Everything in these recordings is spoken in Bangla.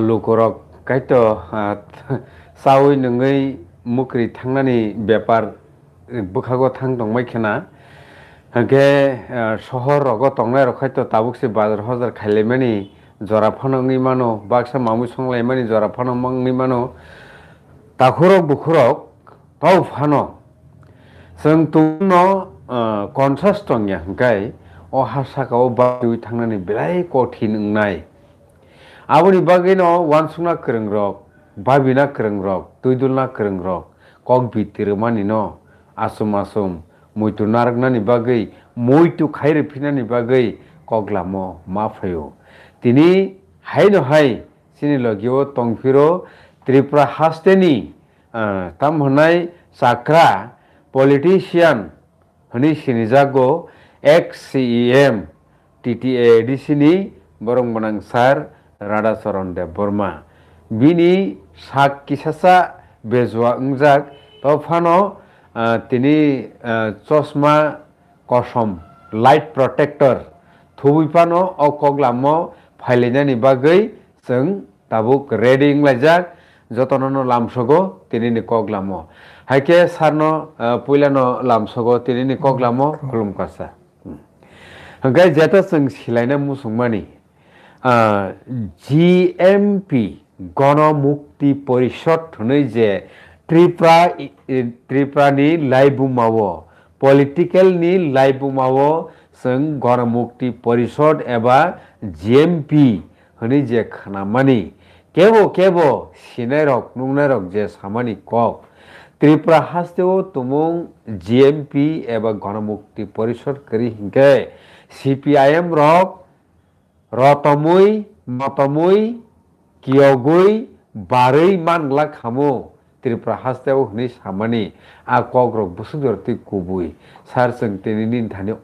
lukurok kaito sawi nungai mukri thangnani bepar bukhago thang tongmai khena hake shohor rogo tongnai rok kaito tabukse bazar hozar khailaimani jora phanangni mano baksa mamu songlaimani jora phanangni mano takhurok bukhurok tau phano जों तुमनो कन्सास टंया हंकाय ओ हासाकाव बायु थांनानै बिराय कठिन नाय आबुनि बागैनो वानसुना करंरक बाबिना करंरक तुइदुलना करंरक कक बितिरमानि न आसुम आसुम मुइतु नारगनानि बागै मुइतु खायरफिनानि बागै कगलामो माफायो तिनि हायनो हाय सिनि लगियो तंफिरो त्रिपुरा हास्तेनि ताम हनाय साक्रा politician hini sinijago ex-CEM TTADC ni borong bonang sar Radhacharan Dev Burma bini sak kisasa bezwa ungjak to phano tini chosma kosom light protector thubipano o koglamo phaileinani bagui जों tabuk ready inglajak jotonono lamsogo tinini koglamo haike sarno puilano lamsogo tinini koglamo khulumkasa hangkai jeta जों silaina musungmani GMP গণমুক্তি পরিষদ হनै যে ত্রিপুরানি লাইবুমাवो पलिटिकेलनि लाइबुमावो जों गणमुक्ति परिषद एबा GMP हनै जे खानामानि केबो सिनायरक नुंनायरक जे सामानि कक त्रिपुरा हास्तेओ तुमुं GMP एबा गणमुक्ति परिषद करि हिंके CPIM रक रतमुई मतमुई कियगुई बारै मानग्ला खामो त्रिपुरा हास्तेओ हनै सामानि आ कक रक बुसुदरति कुबुई सार जों तिनिनि थानि अ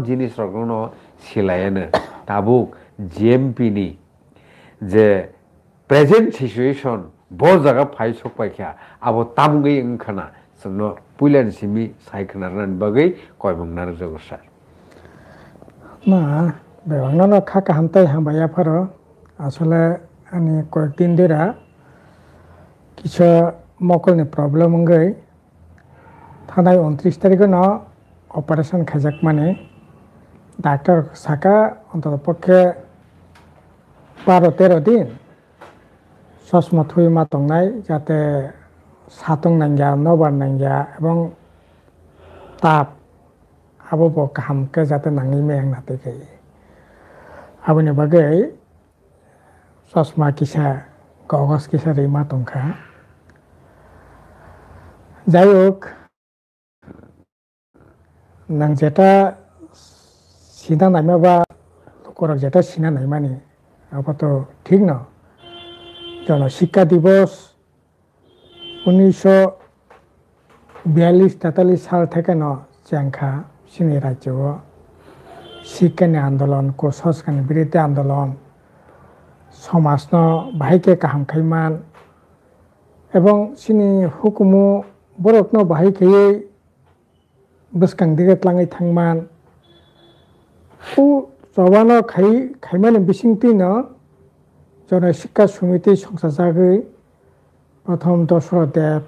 जिनिस रकनो सिलायानो ताबुक GMP नि जे प्रेजेंट सिचुएशन बो जागा फाइ सकपायखा आबो तामुगै ओंखाना जोंनो पुइलानि सिमि सायखनारनानि बागै कयबंनार जगसा ना बेवंगनो खाका हामताय हामबायाफोर আসলে आंनि कয়েকদিন ধরে কিছু मकलनि प्रब्लेम गई थानाय 29 तारिखनो अपारेशन खाजाक माने डाक्टर साका अंतत पक्षे 12-13 दिन ससमा थुइमा तंनाय जाते सातंग नांगिया नबार नांगिया एवं ताप आबो काहामके जाते नांगि मेंग नाते गई आबोनि बागै ससमा किसा गगस किसा रिमा तंखा जायक नang जेटा सिना नायमाबा करक जेटा सिना नायमानि आपात ठीक न जन शिक्षा दिवस 1942-43 साल থেকে न जंखा सिनी राज्य शिक्षानि आंदोलन कुसंस्कारनि बिरुद्ध आंदोलन समाज न बाहायके काहाम खैमान एवं सिनी हुकुमु बरक न बाहायखै बसकां दिगतलाङै थांमान उ जवानो खैमानि बिसिंति न जन शिक्षा समिति संसार जागै प्रथम दशरथ देव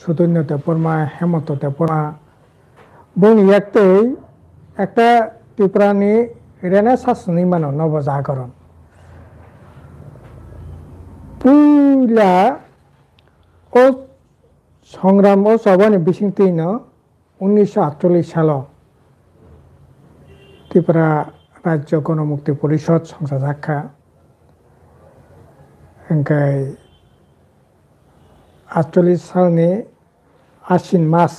सुधन्य देव बर्मा हेमंत देव बर्मा बनि একটা ত্রিপুরানি রেনেসাঁস নির্মাণ নবজাগরণ পুইলা ও সংগ্রাম ও সবানি বিসিংতিন 1948 সাল ত্রিপুরা রাজ্য গণমুক্তি পরিষদ সংসার জাখা ओंखाय 48 सालनि आसिन मास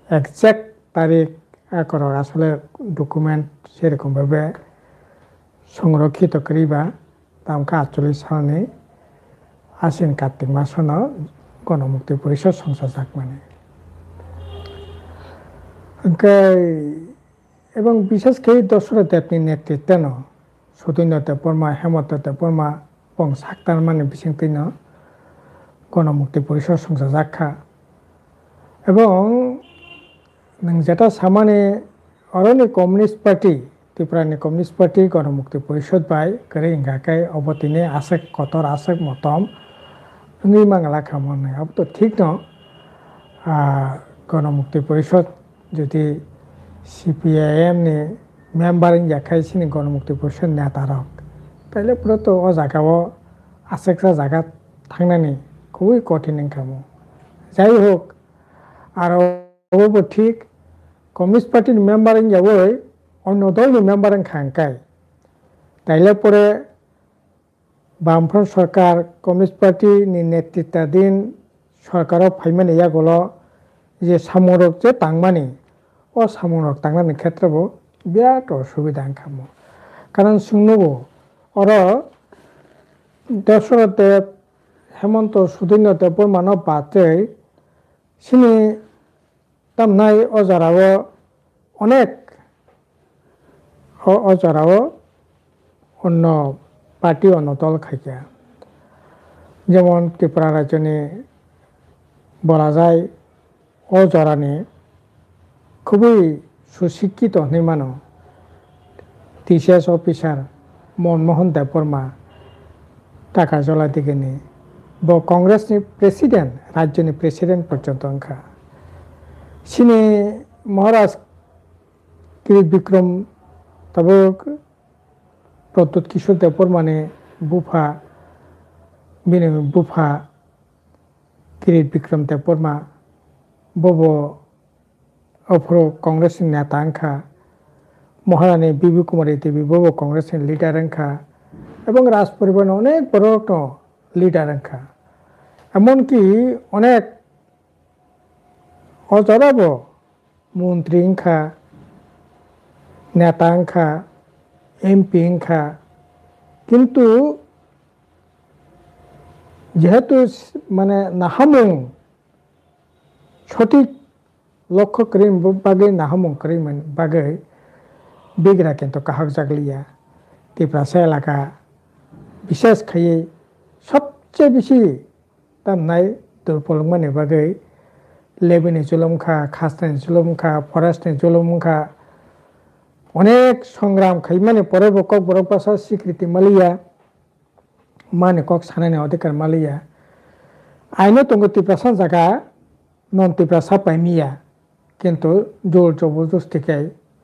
एक्जेक्ट तारिख आकर आसले डकुमेंट सेरकम भावे संरक्षित करिबा तामका 48 सालनि आसिन कार्तिक मासन गणमुक्ति परिषद संसार जाकमाने ओंखाय एवं विशेष के दशरथ देवनि नेतृत्व सुधन्य देव बर्मा हेमंत देव बर्मा बं साक्तार माने बिसिंतिन गणमुक्ति परिषद संसार जाखा एवं नों जेटा सामाने अरनि communist party Tripuranni Communist Party Ganamukti Porishod bai kare ingkakai obotini asek kotor asek motom ngi mangala khamone ab to thik no Ganamukti Porishod যদি CPIM ni member ingkakai sini Ganamukti Porishod netarok taile pura to o jagao aseksa jaga thangnani খুবই কঠিন কামো যাই হোক আর অবশ্য ঠিক কমিউনিস্ট পার্টির মেম্বার যাবই অন্য দলের মেম্বার খাঙ্কায় তাইলে পরে বামফ্রন্ট সরকার কমিউনিস্ট পার্টির নেতৃত্বাধীন সরকারও ফাইমানি ইয়াগুলো যে সামরক যে তাংমানি ও সামরক তাংমানি ক্ষেত্রেও বিরাট অসুবিধা খামো কারণ শুনবো ওরা দশরথে হেমন্ত সুদিনতে মানব বাদে সিনি তামনাই অজারাও অনেক অজারাও অন্য পার্টি অন্য দল খাইয়া যেমন ত্রিপুরা রাজ্যনি বলা যায় অজরানি খুবই সুশিক্ষিত নিমানো TCS অফিসার মনমোহন দেববর্মা টাকা জলা দিকে নিয়ে কংগ্রেসনি প্রেসিডেন্ট রাজ্যনি প্রেসিডেন্ট পর্যন্ত অংখা সিনি মহারাজ কিরিট বিক্রম তবে প্রদ্যুৎ কিশোর দেববর্মানে বুফা কিরিট বিক্রম দেববর্মা বব অফ্র কংগ্রেসনি নেতা অংখা মহারানী বিবি কুমারী দেবী বব কংগ্রেসনি লিডার অংখা এবং রাজ পরিবারের অনেক বড় লিডার অংখা এমনকি অনেক অজরাব মন্ত্রী অংখা নেতা অংখা MP অংখা কিন্তু যেহেতু মানে নাহামুং সঠিক লক্ষ্য করি বাগে নাহামুং করি বাগে বিগরা কিন্তু কাহক জাগলিয়া ত্রিপুরা এলাকা বিশেষ খাইয়ে সবচেয়ে বেশি তামনাই দুর্বলমানি বাগে লেবিনি জুলুমখা খাসনি জুলুমখা ফরেস্টনি জুলুমখা অনেক সংগ্রাম খাই মানে পরে কক বড় ভাষা স্বীকৃতি মালিয়া মানে কক সানানি অধিকার মালিয়া আইনো তঙ্গ ত্রিপুরা জায়গা নন ত্রিপুরা পাইমিয়া কিন্তু জোর জবরদস্তিকে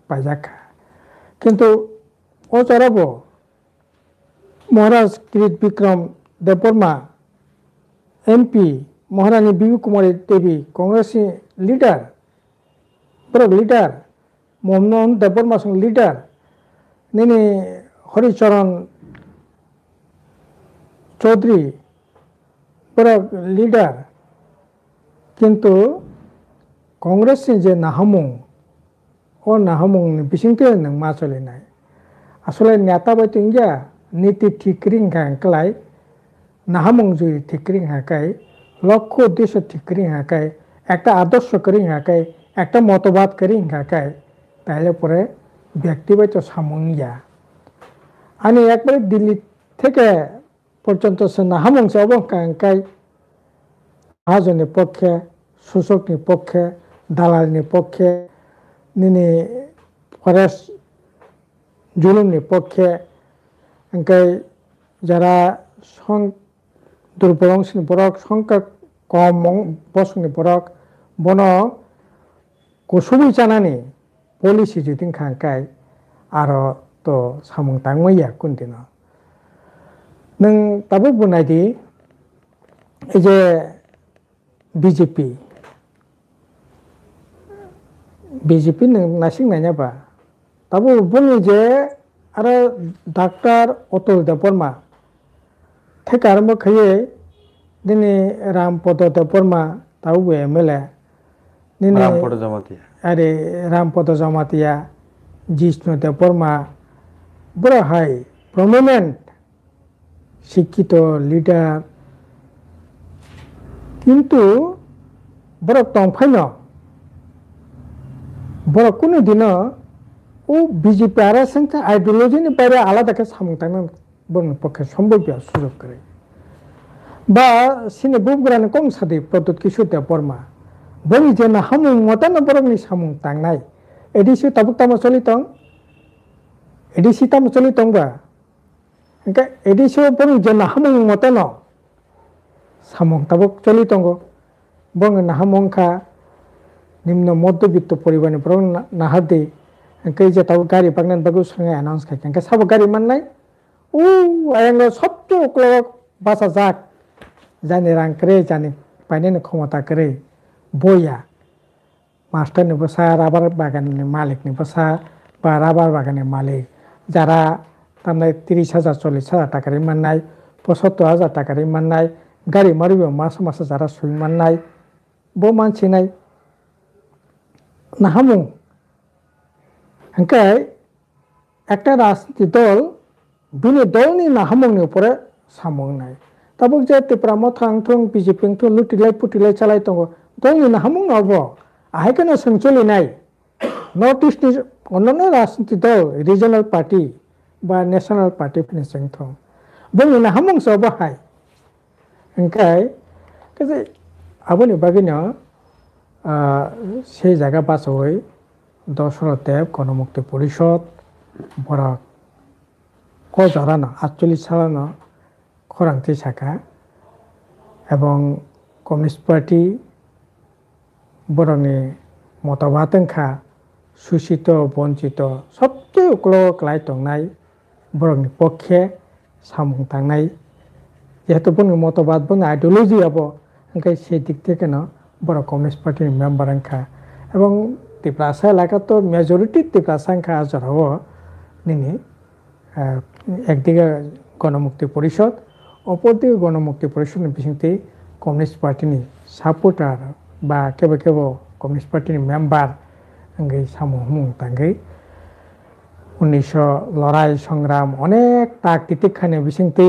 পাইজাখা কিন্তু ও চড়াব মহারাজ কিরিট বিক্রম দেববর্মা MP মহারানী বিবি কুমারী দেবী কংগ্রেসনি লিডার বড় লিডার মনমোহন দেববর্মা সঙ্গ লিডার নিনি হরিচরণ চৌধুরী বড় লিডার কিন্তু কংগ্রেসনি যে নাহামুং ও নাহামুং বিসিংতে নং মা চলে নাই আসলে নেতা বাইতো ইংগা নীতি ঠিক রিংখা ক্লাই নাহামুং জুই ঠিক রিংহাকাই লক্ষ্য উদ্দেশ্য ঠিক রিংহাকাই একটা আদর্শ রিংহাকাই একটা মতবাদ রিংহাকাই তাহলে পরে ব্যক্তি বাইতো সামুংয়া আমি একবারে দিল্লি থেকে পর্যন্ত সে নাহামুং সে অবকাঙ্কাই মহাজনের পক্ষে শোষকনি পক্ষে দালালনি পক্ষে নিনি ফরেস্ট জুলুমনি পক্ষে ওंखाय যারা দুর্বল অংশনি বরক সংখ্যা কম বসংনি বরক বন কুসুবই জানানি পলিসি যদি খাंखाय আরো তো সামুং তাংমইয়া কোনদিন নং তাবো বুনাইদি এই যে বিজেপি নাসিং নাইনাবা তাবো বুনি যে আরে ডাক্তার অতুল দেববর্মা থেকে আরম্ভ খাইয়ে দিনে রামপদ দেববর্মা তাও MLA দিনে আরে রামপদ জমাতিয়া জিষ্ণু দেববর্মা বড় হাই প্রমিনেন্ট শিক্ষিত লিডার কিন্তু বড় টংফাইন বড় কোনো দিন ও বিজেপি আর আইডিওলজিনি বাইরে আলাদাকে সামুংতানো বর্ণ পক্ষে সম্ভব সুযোগ করে বা সিনে বুবগ্রানি কম সাদি প্রদ্যুৎ কিশোর দেববর্মা বনি যে হামুং মতানো বরংনি সামুং তাংনাই এদিসু তাবুক তামা চলিতং Edi sitam choli tongba. Engka edi so bong je nahamung moteno. Samong tabuk choli tongo. Bong nahamung ka nimno moddobitto poribani bong nahade. Engka je tabu gari bagnan bagus sungai announce kai. Engka sabu gari mannai. Ayanglo sobto klok basa jak. Jani rang kere jani painen khomata kere. Boya. Master ni basa rabar bagan ni malik ni basa ba rabar bagan ni malik. Jara tamnai 30,000 40,000 টাকারই মাননাই 75,000 টাকারই মাননাই গাড়ি মারিব মাসে মাসে যারা সুই মাননাই বো মানছি নাই নাহামুং হাঙ্কাই একটা রাজনীতি দল বিনি দলনি নাহামুংনি উপরে সামং নাই তাবুক যে ত্রিপুরা মথাং থং বিজেপি থং লুটিলাই পুটিলাই চালাই দङ দলনি নাহামুং নব আহাইকেন सोंचलि নাই নর্থ ইস্টনি অন্যান্য রাজনীতি দল রিজনাল পার্টি বা ন্যাশনাল পার্টি ফিনিশিং থং বং নাহামুং সো বাহাই ओंखाय কাজে আবনি বাগিনা সেই জায়গা বাসই দশরথ দেব গণমুক্তি পরিষদ বড় কজারানা 48 সালানো খরাংতি শাখা এবং কমিউনিস্ট পার্টি বরংনি মতবাদ ओंखा সুশিত বঞ্চিত সবচেয়ে উকলক লাই দंनाय বরংনি পক্ষে সামুং थांनाय যেহেতু বনি মতবাদ বনি আইডিওলজি আবো ओंखाय সেই দিক থেকে না বড় কমিউনিস্ট পার্টির মেম্বার ओंखा এবং ত্রিপুরা এলাকা তো মেজরিটি ত্রিপুরা সংখ্যা আজরাও নিনি একদিকে গণমুক্তি পরিষদ অপরদিকে গণমুক্তি পরিষদের বিশিংতে কমিউনিস্ট পার্টিনি সাপোর্টার বা কেবো কেবো কমিউনিস্ট পার্টির মেম্বার ओंखाय সামুং তাঙ্গै 1900 লড়াই সংগ্রাম অনেক তাক তিতিখানে বিশিংতে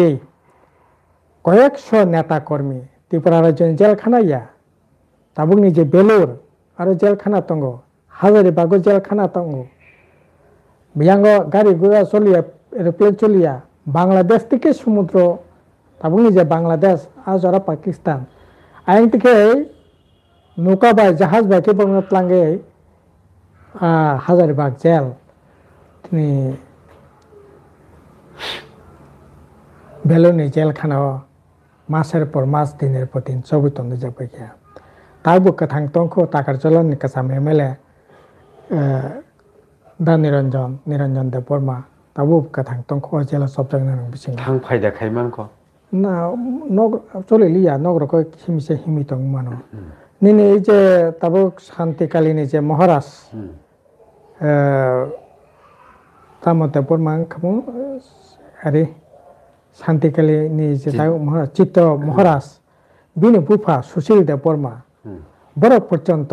কয়েকশো নেতা কর্মী ত্রিপুরা রাজ্যের জেলখানাইয়া তাবুকনি যে বেলুর আরো জেলখানা দङ হাজারিবাগও জেলখানা দङ বিয়াঙ্গ গাড়ি ঘোড়া চলিয়া এরোপ্লেন চলিয়া বাংলাদেশ থেকে সমুদ্র তাবুকনি যে বাংলাদেশ আজ ওরা পাকিস্তান আইন থেকে নৌকা বাই জাহাজ বাইকে বংনত লাঙ্গে হাজারিবাগ জেল তিনি বেলুনি জেলখানাও মাসের পর মাস দিনের পর দিন চবিতন যাবে তারবো কাথাং তংখো টাকার চলনি কাছাম এমএলএ দা নিরঞ্জন দেব বর্মা তাবো কাথাং তংখো জেলা সবজাং বিসিং थां फायदा खायमानखौ না নগ চলে লিয়া নগরকো হিমিসে হিমিতং মানো নিনি যে তাবো শান্তিকালীনি যে মহারাজ তামতে বর্মা খামু আরে শান্তিকালীনি যে মহারাজ চিত্ত মহারাজ বিনি বুফা সুশীল দেব বর্মা বড় পর্যন্ত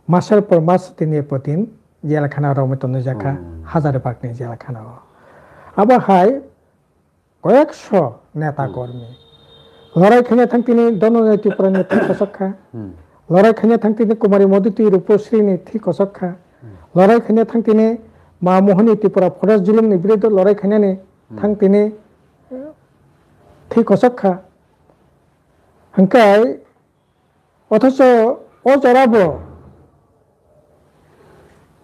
মাসের পর মাস দিনের পর দিন জেলখানা রমতন জায়গা হাজারিবাগনি জেলখানা আবার হাই কয়েকশো নেতা কর্মী লড়াই খাইয়া থাকতিনি দননৈতিক নেতা কসক্ষা লড়াই খাইয়া থাকতিনি কুমারী মধুতি রূপশ্রীনি থি কসক্ষা লড়াই খাইয়া থাকতিনি মা মোহনী ত্রিপুরা ফরেস্ট জুলুমনি বিরুদ্ধে লড়াই খাইয়ানি থাকতিনি থি কসক্ষা ओंखाय অথচ অজরাবো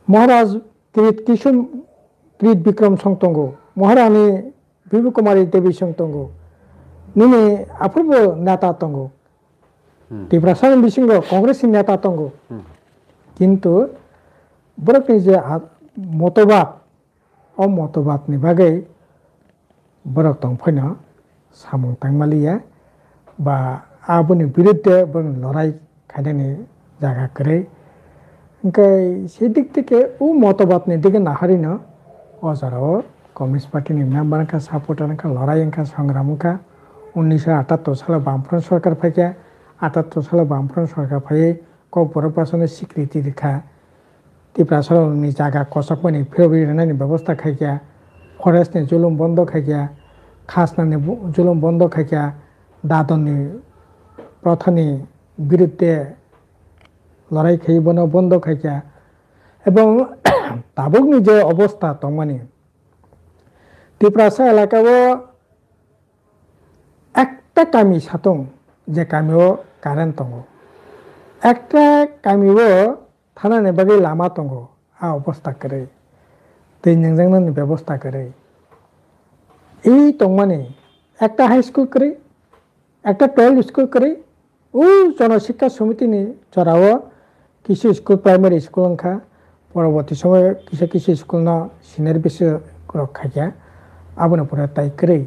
মহারাজ কৃত বিক্রম সংতঙ্গ মহারানী বিভু কুমারী দেবী সংতঙ্গ নিনি আফুরবো নেতা তঙ্গ ত্রিপুরা সারা বিসিঙ্গ কংগ্রেসি নেতা তঙ্গ কিন্তু বরকনি যে মতবাদ অমতবাদনি বাগै বরক তংফैनो সামুং তাংমালিয়া বা আবনি বিরুদ্ধে লড়াই খাইনানি জায়গা করে ओंखाय সেই দিক থেকে ও মতবাদনি দিকে নাহারিনো অজারাও কমিউনিস্ট পার্টিনি মেম্বার সাপোর্টার লড়াই সংগ্রাম 1978 সালে বামফ্রন্ট সরকার ফাইকা 78 সালে বামফ্রন্ট সরকার ফাইয়ে কর্পোরেশনের স্বীকৃতি রেখা ত্রিপুরা সরকারनि জায়গা কসকমানি ফেরবিরানি ব্যবস্থা খাইকা ফরেস্টনি জুলুম বন্ধ খাইকা খাসনানি জুলুম বন্ধ খাইকা দাদননি প্রথানি বিরুদ্ধে লড়াই খাইবনো বন্ধ খাইকা এবং তাবুকনি যে অবস্থা তংমানি ত্রিপুরা এলাকাও একটা কামি সাতং যে কামিও কারেন্ট দङ একটা কামিও থানানি বাগै লাमा দङ আ অবস্থা করে दै नोंजोंनो व्यवस्था करे এই তংমানে একটা হাই স্কুল করে একটা 12 স্কুল করে ও জনশিক্ষা সমিতিনি চড়াও কিছু স্কুল প্রাইমারি স্কুল অংখা পরবর্তী সময় কিছু কিছু স্কুল না সিনিয়র বেশি রক্ষা আবনে পরে তাই করে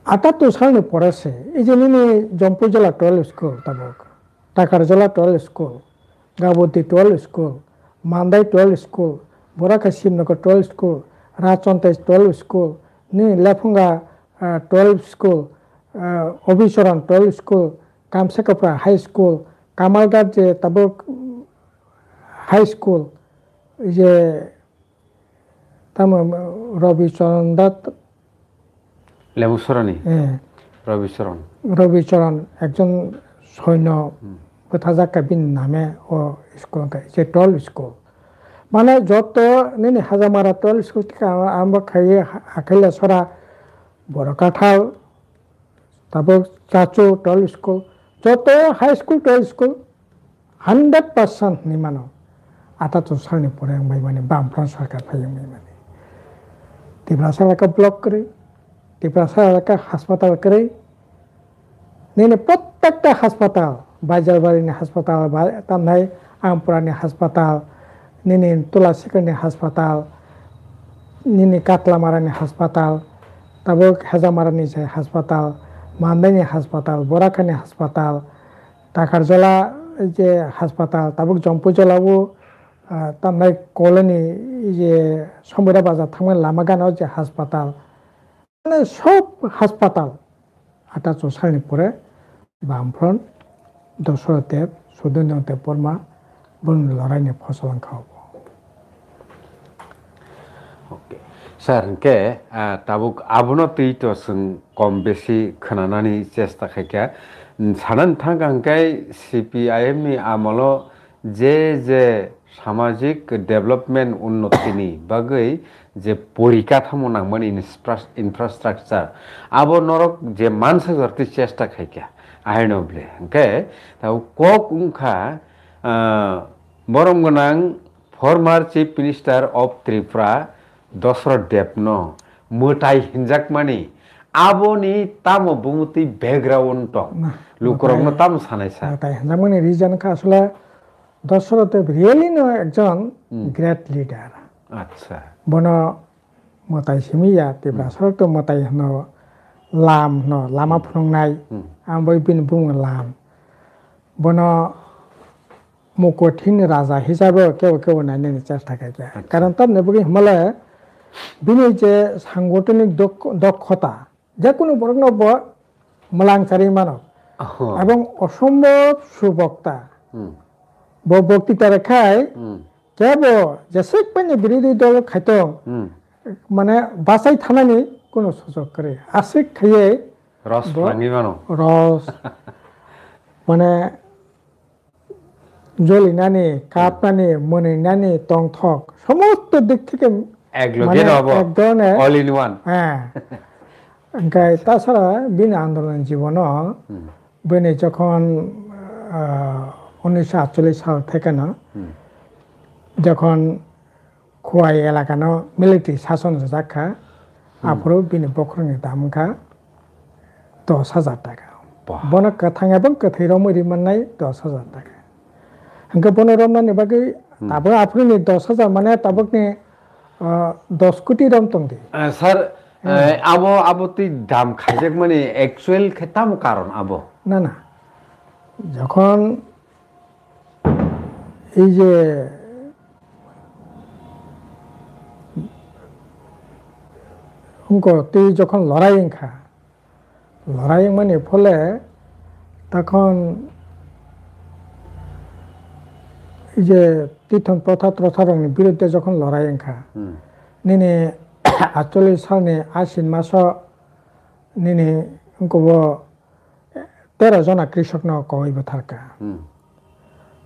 78 সালে পড়েছে এই যে নিনি জম্পুর জেলা 12 স্কুল তাবক টাকার জেলা 12 স্কুল গাবতী 12 স্কুল মান্দাই 12 স্কুল বরাকা শিবনগর 12 স্কুল রাজচন্তাই 12 স্কুল নি লেফুঙ্গা 12 স্কুল অভিচরণ 12 স্কুল কামসাকাপ্রা হাই স্কুল কামালগার যে তাবক হাই স্কুল যে তাম রবিচরণ দত্ত লেবুসরণী রবিচরণ রবিচরণ একজন সৈন্য কোথাজাকা বিন নামে ও স্কুল যে 12 স্কুল মানে যত নিনি হাজামারা 12 স্কুল থেকে আরম্ভ খাইয়ে আখাইলা সরা বড় কাঁঠাল তারপর চাচু 12 স্কুল যত হাই স্কুল 12 স্কুল 100% নিমানো 78 সালनि পরে মানে বামফ্রন্ট সরকার ফাইয়ে মানে তিব্রাসা এলাকা ব্লক করে তিব্রাসা এলাকা হাসপাতাল করে নিনে প্রত্যেকটা হাসপাতাল বাজারবাড়িনি হাসপাতাল তামনাই আমপুরানি হাসপাতাল নিনি তুলাসিকানি হাসপাতাল নিনি কাতলামারানি হাসপাতাল তারপর হেজামারানি হাসপাতাল মান্দাইনি হাসপাতাল বরাখানি হাসপাতাল টাকারজলা যে হাসপাতাল তারপর জম্পুজলাবো তামনাই কলোনি যে সমুদ্র বাজার থাকবেন লামাগানাও যে হাসপাতাল মানে সব হাসপাতাল 78 সালनि পরে বামফ্রন্ট দশরথ দেব সুধীন্দ্র দেব বর্মা বন লড়াইনি ফসল খাওয়াবো স্যার কে তাবুক আবনো তুই তো কম বেশি খোনানানি চেষ্টা খাইকা সানান থাক আঙ্কাই সিপিআইএম নি আমল যে সামাজিক ডেভেলপমেন্ট উন্নতিনি বাগৈ যে পরিকাঠামো নাংমান ইনফ্রাস্ট্রাকচার আবো নরক যে মানসাগরতে চেষ্টা খাইকা আইনবলে কে তাও কক উংখা বরম গোনাং former chief minister of Tripura Dasharath দেবন মোটাই হিনজাক মানি আবনি তামো বুমুতি ব্যাকগ্রাউন্ড টক লুকরংনো তাম সানাই স্যার তাই হিনজাক মানি রিজন কা আসলে দশরথ দেব রিয়েলি নো একজন গ্রেট লিডার আচ্ছা বন মতাই সিমিয়া তিব্রা সরত মতাই হনো লাম no lama phungnai ambai bin bung lam bono mukothin raja hisabe কেউ কেউ নাইনে চেষ্টা থাকে কারণ তার নেবগি হিমালয় বিনি যে সাংগঠনিক দক্ষতা যে কোনো বর্ণব মলাংচারী মানব এবং অসম্ভব সুবক্তা বক্তৃতা রেখায় কেব যেসে পানি বিরোধী দল খাইত মানে বাসাই থানানি কোনো সুযোগ করে আসে খাইয়ে রস মানে জলিনানি কাপনানি মনিনানি টংথক সমস্ত দিক থেকে এক ধরনের হ্যাঁ তাছাড়া বিনা আন্দোলন জীবন বিনি যখন 1948 সাল থেকে না যখন খোয়াই এলাকানো মিলিটারি শাসন যাখা আফরো বিনি বখরনি দামখা 10,000 টাকা বন কথাং এবং কথৈর মরি মাননাই 10,000 টাকা হংকে বন রমনানি বাকি তাবো আফরনি 10,000 মানে তাবকনি 10 কোটি রম তংদি স্যার আবো তুই দাম খাইজাক মানে অ্যাকচুয়াল খেতাম কারণ আবো না না যখন এই যে তুই যখন লড়াই মানে ফলে তখন এই যে তীর্থন প্রথার বিরুদ্ধে যখন লড়াই নিনে 48 সালে আশ্বিন মাস নিনে 13 জনা কৃষক কইব থাকা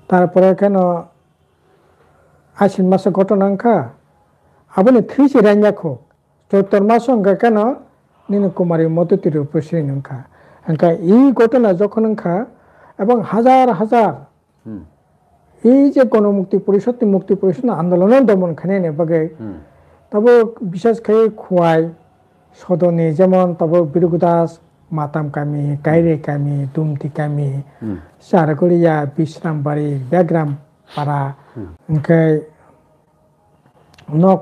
তারপরে কেন আশ্বিন মাসে ঘটনা আপনি থ্রিসি রাইনাখো 14 মাস কেন নিনে কুমারী মদতির উপশ্রী এই ঘটনা যখন এবং হাজার হাজার এই যে গণমুক্তি পরিষদ আন্দোলনের দমন খানে বাগে তবে বিশেষ করে খোয়াই সদনে যেমন তবে বিরুগুদাস মাতাম কামি গাইরে কামি দুমতি কামি সারগড়িয়া বিশ্রামবাড়ি বেগ্রাম পাড়া ओमफ्राय নক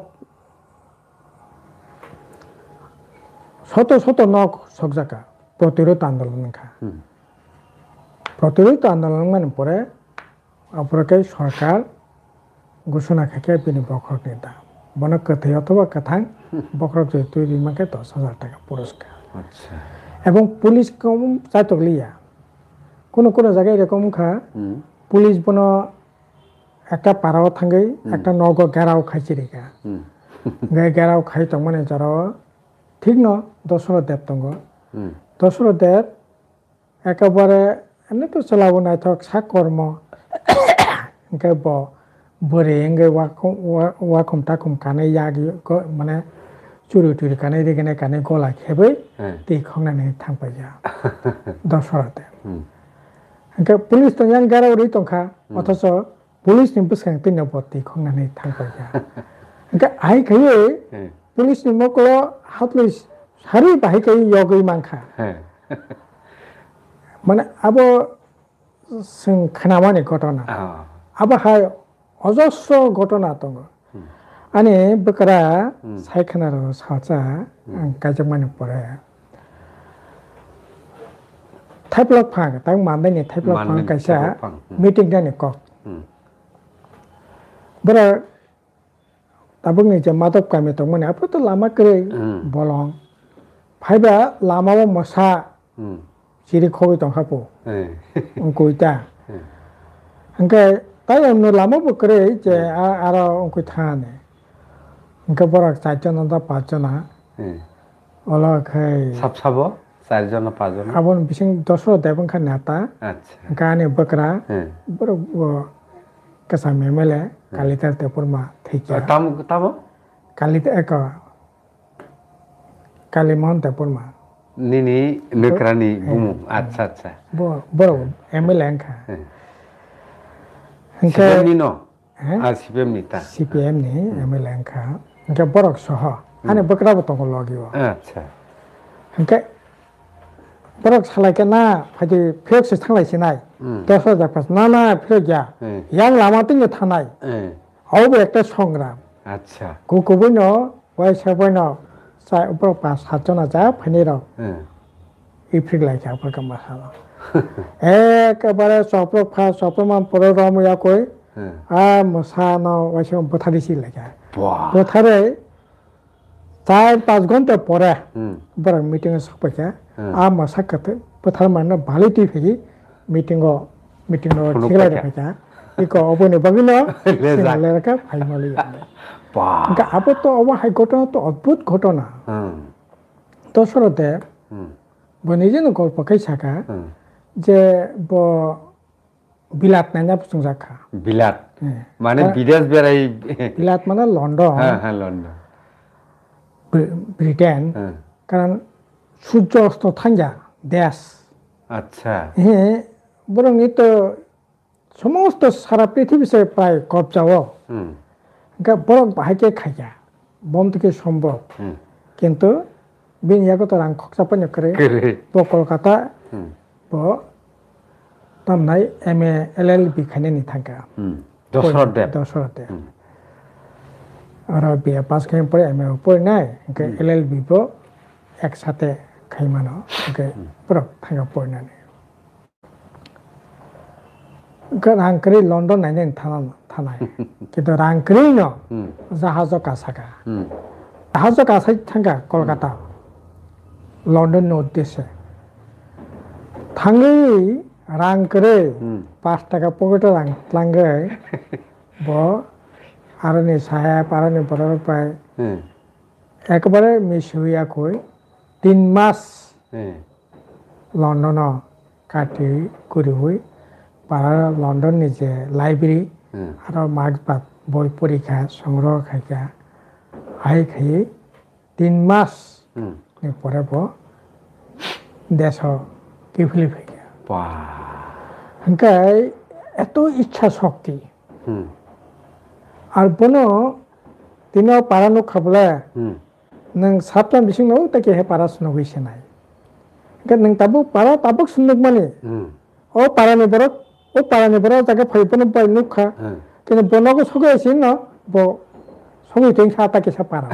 শত শত নক সকজাকা প্রতিরোধ আন্দোলন মানে পরে অপরকে সরকার ঘোষণা খাকে বিনি বখরক নেতা বনক কথে অথবা কথাং বখরক যে তৈরি মাকে 10,000 টাকা পুরস্কার আচ্ছা এবং পুলিশ কম চাইতলিয়া কোনো জায়গায় এরকম খা পুলিশ বন একটা পাড়াও থাঙ্গै একটা নগ গেরাও খাইছে রেখা গেরাও খাই তো মানে যারা ঠিক ন দশরথ দেব তঙ্গ দশরথ দেব একেবারে এমনি তো চালাবো না থাক সা কর্ম ইনকে বরে ইনকে ওয়াকম টাকুম কানে ইয়াগি মানে চুরি কানে রেখে কানে গলা খেবে दैखांनानै थांबाय जा दशरथ देब इनके पुलिस तो यां गेराव रै तंखा अथच पुलिसनि बुसखांथिनो बत्ती खंनानै थांबाय जा इनके आइ खैयै पुलिसनि मकल हातलै सारि बाहाय खै यगै मांखा माने अब जों खोनामानि घटना अब हाय अजस्र घटना दङ आनि बकरा सायखनार साचा गाजमानि परे थाइप्लक फांग तां मानदायनि थाइप्लक फांग कायसा मीटिंग दानि कक बरा ताबुंनि जे मादब कामे तो माने आपो तो लामा करे बलं फाइबा लामाव मसा सिरि खबै दं हापो अंकुइता अंके ताय हमनो लामा बकरे जे आरो अंकुइ थाने अंके बरा 4 जना दा 5 जना अलखै सबसाबो 4 जना 5 जना आबन बिसिं दशरथ देबन खा नेता अच्छा गाने बकरा बर कसा मेमले कालितर तेपुरमा थैया ताम कालित एक कालिमन तेपुरमा निनी नकरानी बुमु अच्छा अच्छा बर एमएलए अंका अंके निनो सीपीएम निता सीपीएम नि एमएलए अंका अंके बरक सह आने बकरा बतंग लगियो अच्छा अंके बरक सालायके ना फादि फेक्स थांलायसिनाय दशरथ देबकास ना फेक गया यां लामाथिं थानाय आवबो एकटा संग्राम अच्छा गुकुबैनो वायसाबैनो साय उपर 5-7 जना जा फैनेर इफ्रिक लायखा फरका मासाला एकेबारे सप्रमान पररम याकय आ मसानो वायसा बथारिसि लायखा बथारे 4-5 घन्टा परे बरक मीटिंग सकपैका आ मसाकते बथार माने भालिति फेगी मीटिंग ठिगलाय रखा इको अबने बगिनो लेरका फाइनली बा अब तो अब हाई घटना तो अद्भुत घटना दशरथ देब बनिजेनो गल्प कैसाका जे ब बिलात नाना बुंजाखा बिलात माने विदेश बेराय बिलात माने लंडन हां लंडन ब्रिटेन कारण सूर्य अस्त थांजा देश अच्छा हे बरं तो समस्त सारा पृथ्वी से प्राय कब्जाओ बरक बाहायके खाया बम থেকে সম্ভব কিন্তু বিনিয়াগত রাং খকসাপন করে কলকাতা ব তামনাই এমএ এলএলবি খানেনি থাকা দশরথ দেব আর বিএ পাস খাই পরে এমএ পড়ে নাই এলএলবি ব একসাথে খাইমানো বরক থাকা পড়ে নাই रांकरी लंडन नाइने थानाय किन्तु रांकरी न जहाज कासाका जहाज कासाय थांगा कलकाता लंडन नो उद्देश्य थांगै रांकरी 5 টাকা पकेट रां लांगै ब आरनि साहेब आरनि बरर पाय एकबारे मिसुया कय 3 मास लंडन काटि करि हय पारा लंडन निजे लाइब्रेरी और मागबाद बय परीक्षा संग्रह खायका आइ खाई 3 मास नि परे ब देश किफुलि फैया हंकाय এত ইচ্ছা শক্তি হুম আর বনো দিন পারানো খাবলে হুম नों सातलान बिसिंग नाव ताकि हे पारा सुनो गइसे नाय के नों ताबो पारा ताबो सुनुक माने হুম ओ पारा ने बरक ताके फैपन पाइ नुखा হুম के बनको सगे एसिन न बो सगे तें साता के सा पारा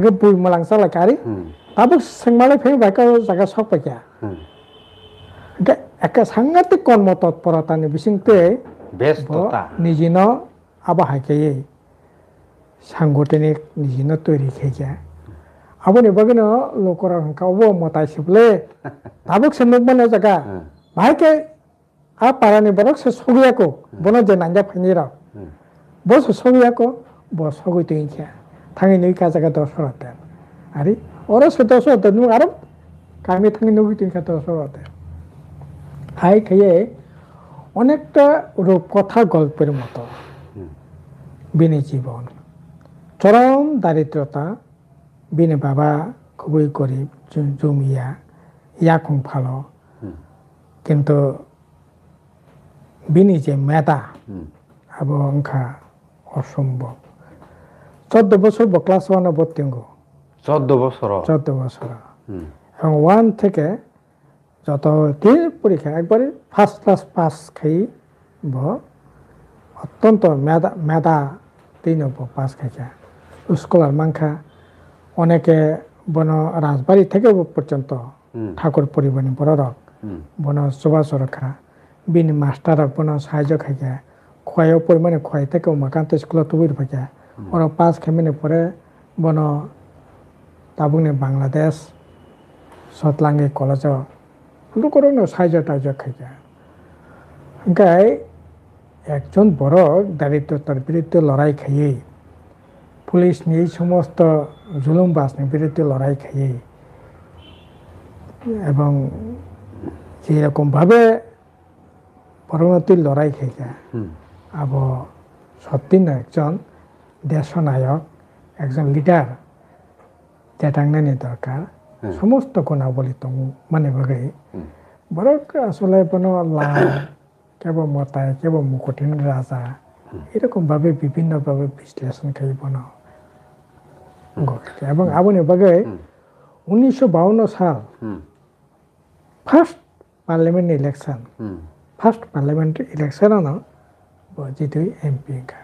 के बुइ मलांग साला कारी হুম ताबो संगमाले फै बाका जागा सक पाया হুম के एका सांगाते कर्म तत्परतानि बिसिंगते ব্যস্ততা निजिन आबा हाके सांगठनिक निजिन तৈরি खेजा आबोनि बगनो लोकरा हंका वो मताय सिबले ताबुक सनक बने जगा হুম भाइके आ पारानि बरक से सगियाको बनो जे नांजा फैनिरा হুম बस सगियाको बस सगि तैंखा थांनि नै का जगा दसरते आरि ओरो से दसरते नु आरो कामि थांनि नै तैंखा दसरते हाय खये अनेकटा रूप कथा गल्पेर मतो बिनि जीवन चरम दारिद्रता बिनि बाबा खुबै गरिब जमिया याखुं फालो किन्तु बिनि जे मेधा आबो अंखा असम्भव 14 বছর ক্লাস 1 এ ভর্তি হবো 14 বছর 14 বছর এবং 1 থেকে যত তিন পরীক্ষা একবারে ফার্স্ট ক্লাস পাস খাই ব অত্যন্ত মেধা তিন পাস খাইছা স্কুলার মাংখা অনেকে বন রাজবাড়ি থেকে পর্যন্ত ঠাকুর পরিবানি বড়রক বন সুভাষ রক্ষা বিন মাস্টার বন সাহায্য খাইছা খোয়াও পরিমাণে খোয়াই থেকে মাকান্ত স্কুলত তুবির ফাইছা ওরা পাস খাইমানে পরে বন তাবুনে বাংলাদেশ সতলাঙ্গি কলেজ লোকরও সাহায্য টাহায্য খাইছা গাই একজন বড় দারিদ্রতার বিরুদ্ধে লড়াই খাইয়ে পুলিশ নিয়ে সমস্ত জুলুমবাজের বিরুদ্ধে লড়াই খাইয়ে এবং যেরকমভাবে পরবর্তী লড়াই খাইছা আব সত্যি না একজন দেশনায়ক একজন লিডার যেটাংনানি দরকার সমস্ত গুণাবলী তো মানে বাগাই বড় আসলে কোনো লাভ কেবল মতায় কেবল মুকুটিন রাজা এরকম ভাবে বিভিন্ন ভাবে বিশ্লেষণ খাই বনাও এবং আবনি বাগে 1952 সাল first parliament election first parliament election না জিতু এমপি কা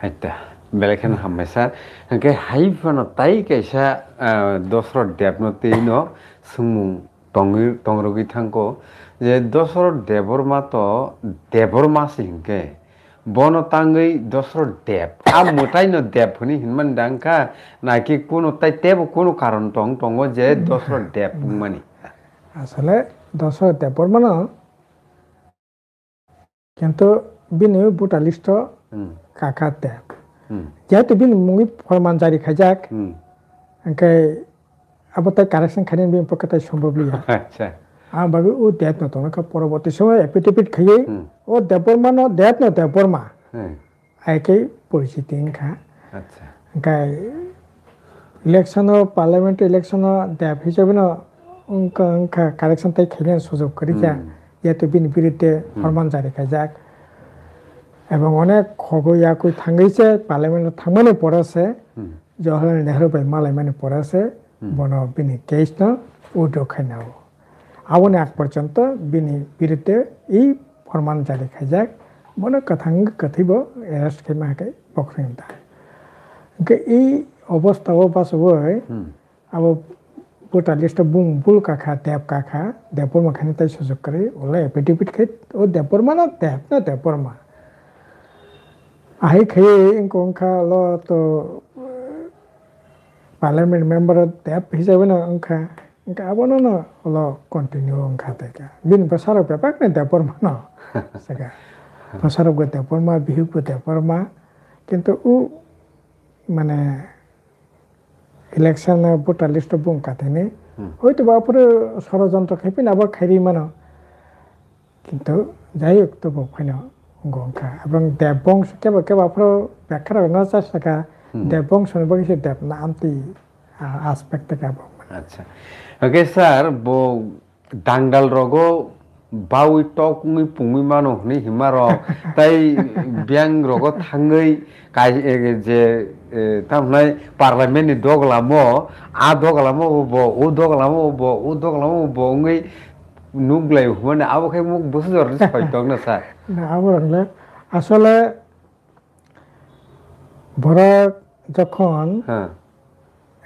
আইতা বেলেখান হামেসা কে হাইফানো তাই কেসা দসর দেবনতিনো সুমু টংরগি থাঙ্কো যে দসর দেবরমা তো দেবরমা সিংকে বন তাঙ্গই দসর দেব আ মোটাইনো দেব হনি হিনমান ডাঙ্কা নাকি কোনো তাই তেব কোনো কারণ টং যে দসর দেব মানে আসলে দসর দেবরমা না কিন্তু বিনি বুটালিস্ট কাকা দেব যেহেতু বিনি মুই ফরমান জারি খাইজাক ओंखाय आबोताय कारेक्शन खाने बिन पकताय सम्भव लिया अच्छा आ बाबू ओ देत न तोन का परवर्ती समय एपिडेविट खाइए ओ देबरमा न देत न देबरमा आइके परिस्थिति इनखा अच्छा ओंखाय इलेक्शन पार्लियामेंट इलेक्शन देब हिसाबै न उनका कारेक्शन ताय खाइने सुजुग करिजा जेहेतु बिन बिरुद्धे फरमान जारि खाइजाक এবং অনেক খবয়াকুই থাঙ্গিছে পার্লামেন্ট থাঙ্গমানে পড়াছে জওহরলাল নেহরু বাই মালাই মানে পড়াছে বন বিনি কেস না উডো খাইনাও আবনে আগ পর্যন্ত বিনি বিরুদ্ধে এই ফরমান জারি খাইজাক বন কথাং কথিব এরাস্ট খাইমাকে পকরিন্দা কে এই অবস্থা ও বাসবই আব পুটা লিস্ট বুং বুল কাখা দেবর মাখানি তাই সুযোগ করে ওলা এপিডিপিট খাই ও দেবর মানা দেব না দেবর মা आही खाई इनको उनका लो तो पार्लियामेंट मेंबर देप हिसाब ना उनका अब ना लो कंटिन्यू उनका तक बिन बसारो पेपाक ने देपर मा सगा बसारो गते परमा बिहु गते परमा किंतु उ माने इलेक्शन भोटार लिस्ट बुं काथेने হয়তো বাপুরে ষড়যন্ত্র খাইপিন আবার খাইরি মানো কিন্তু যাই হোক তো বফাইনা গঙ্কা এবং দেববংশ কেবল আপনার ব্যাখ্যা না চাষ থাকা দেববংশ বংশে দেব নামটি আসপেক্ট থেকে আচ্ছা ওকে স্যার বো Dangal রগো bawi tokungui pungui mano ni himaro tai biang rogo thangai kai je tamnai parliament ni doglamo a doglamo bo o doglamo bo o doglamo bo ngai nuglai মানে আবো খাই মুখ বসে জর হয়তো না স্যার না আবরলে আসলে বড় যখন হ্যাঁ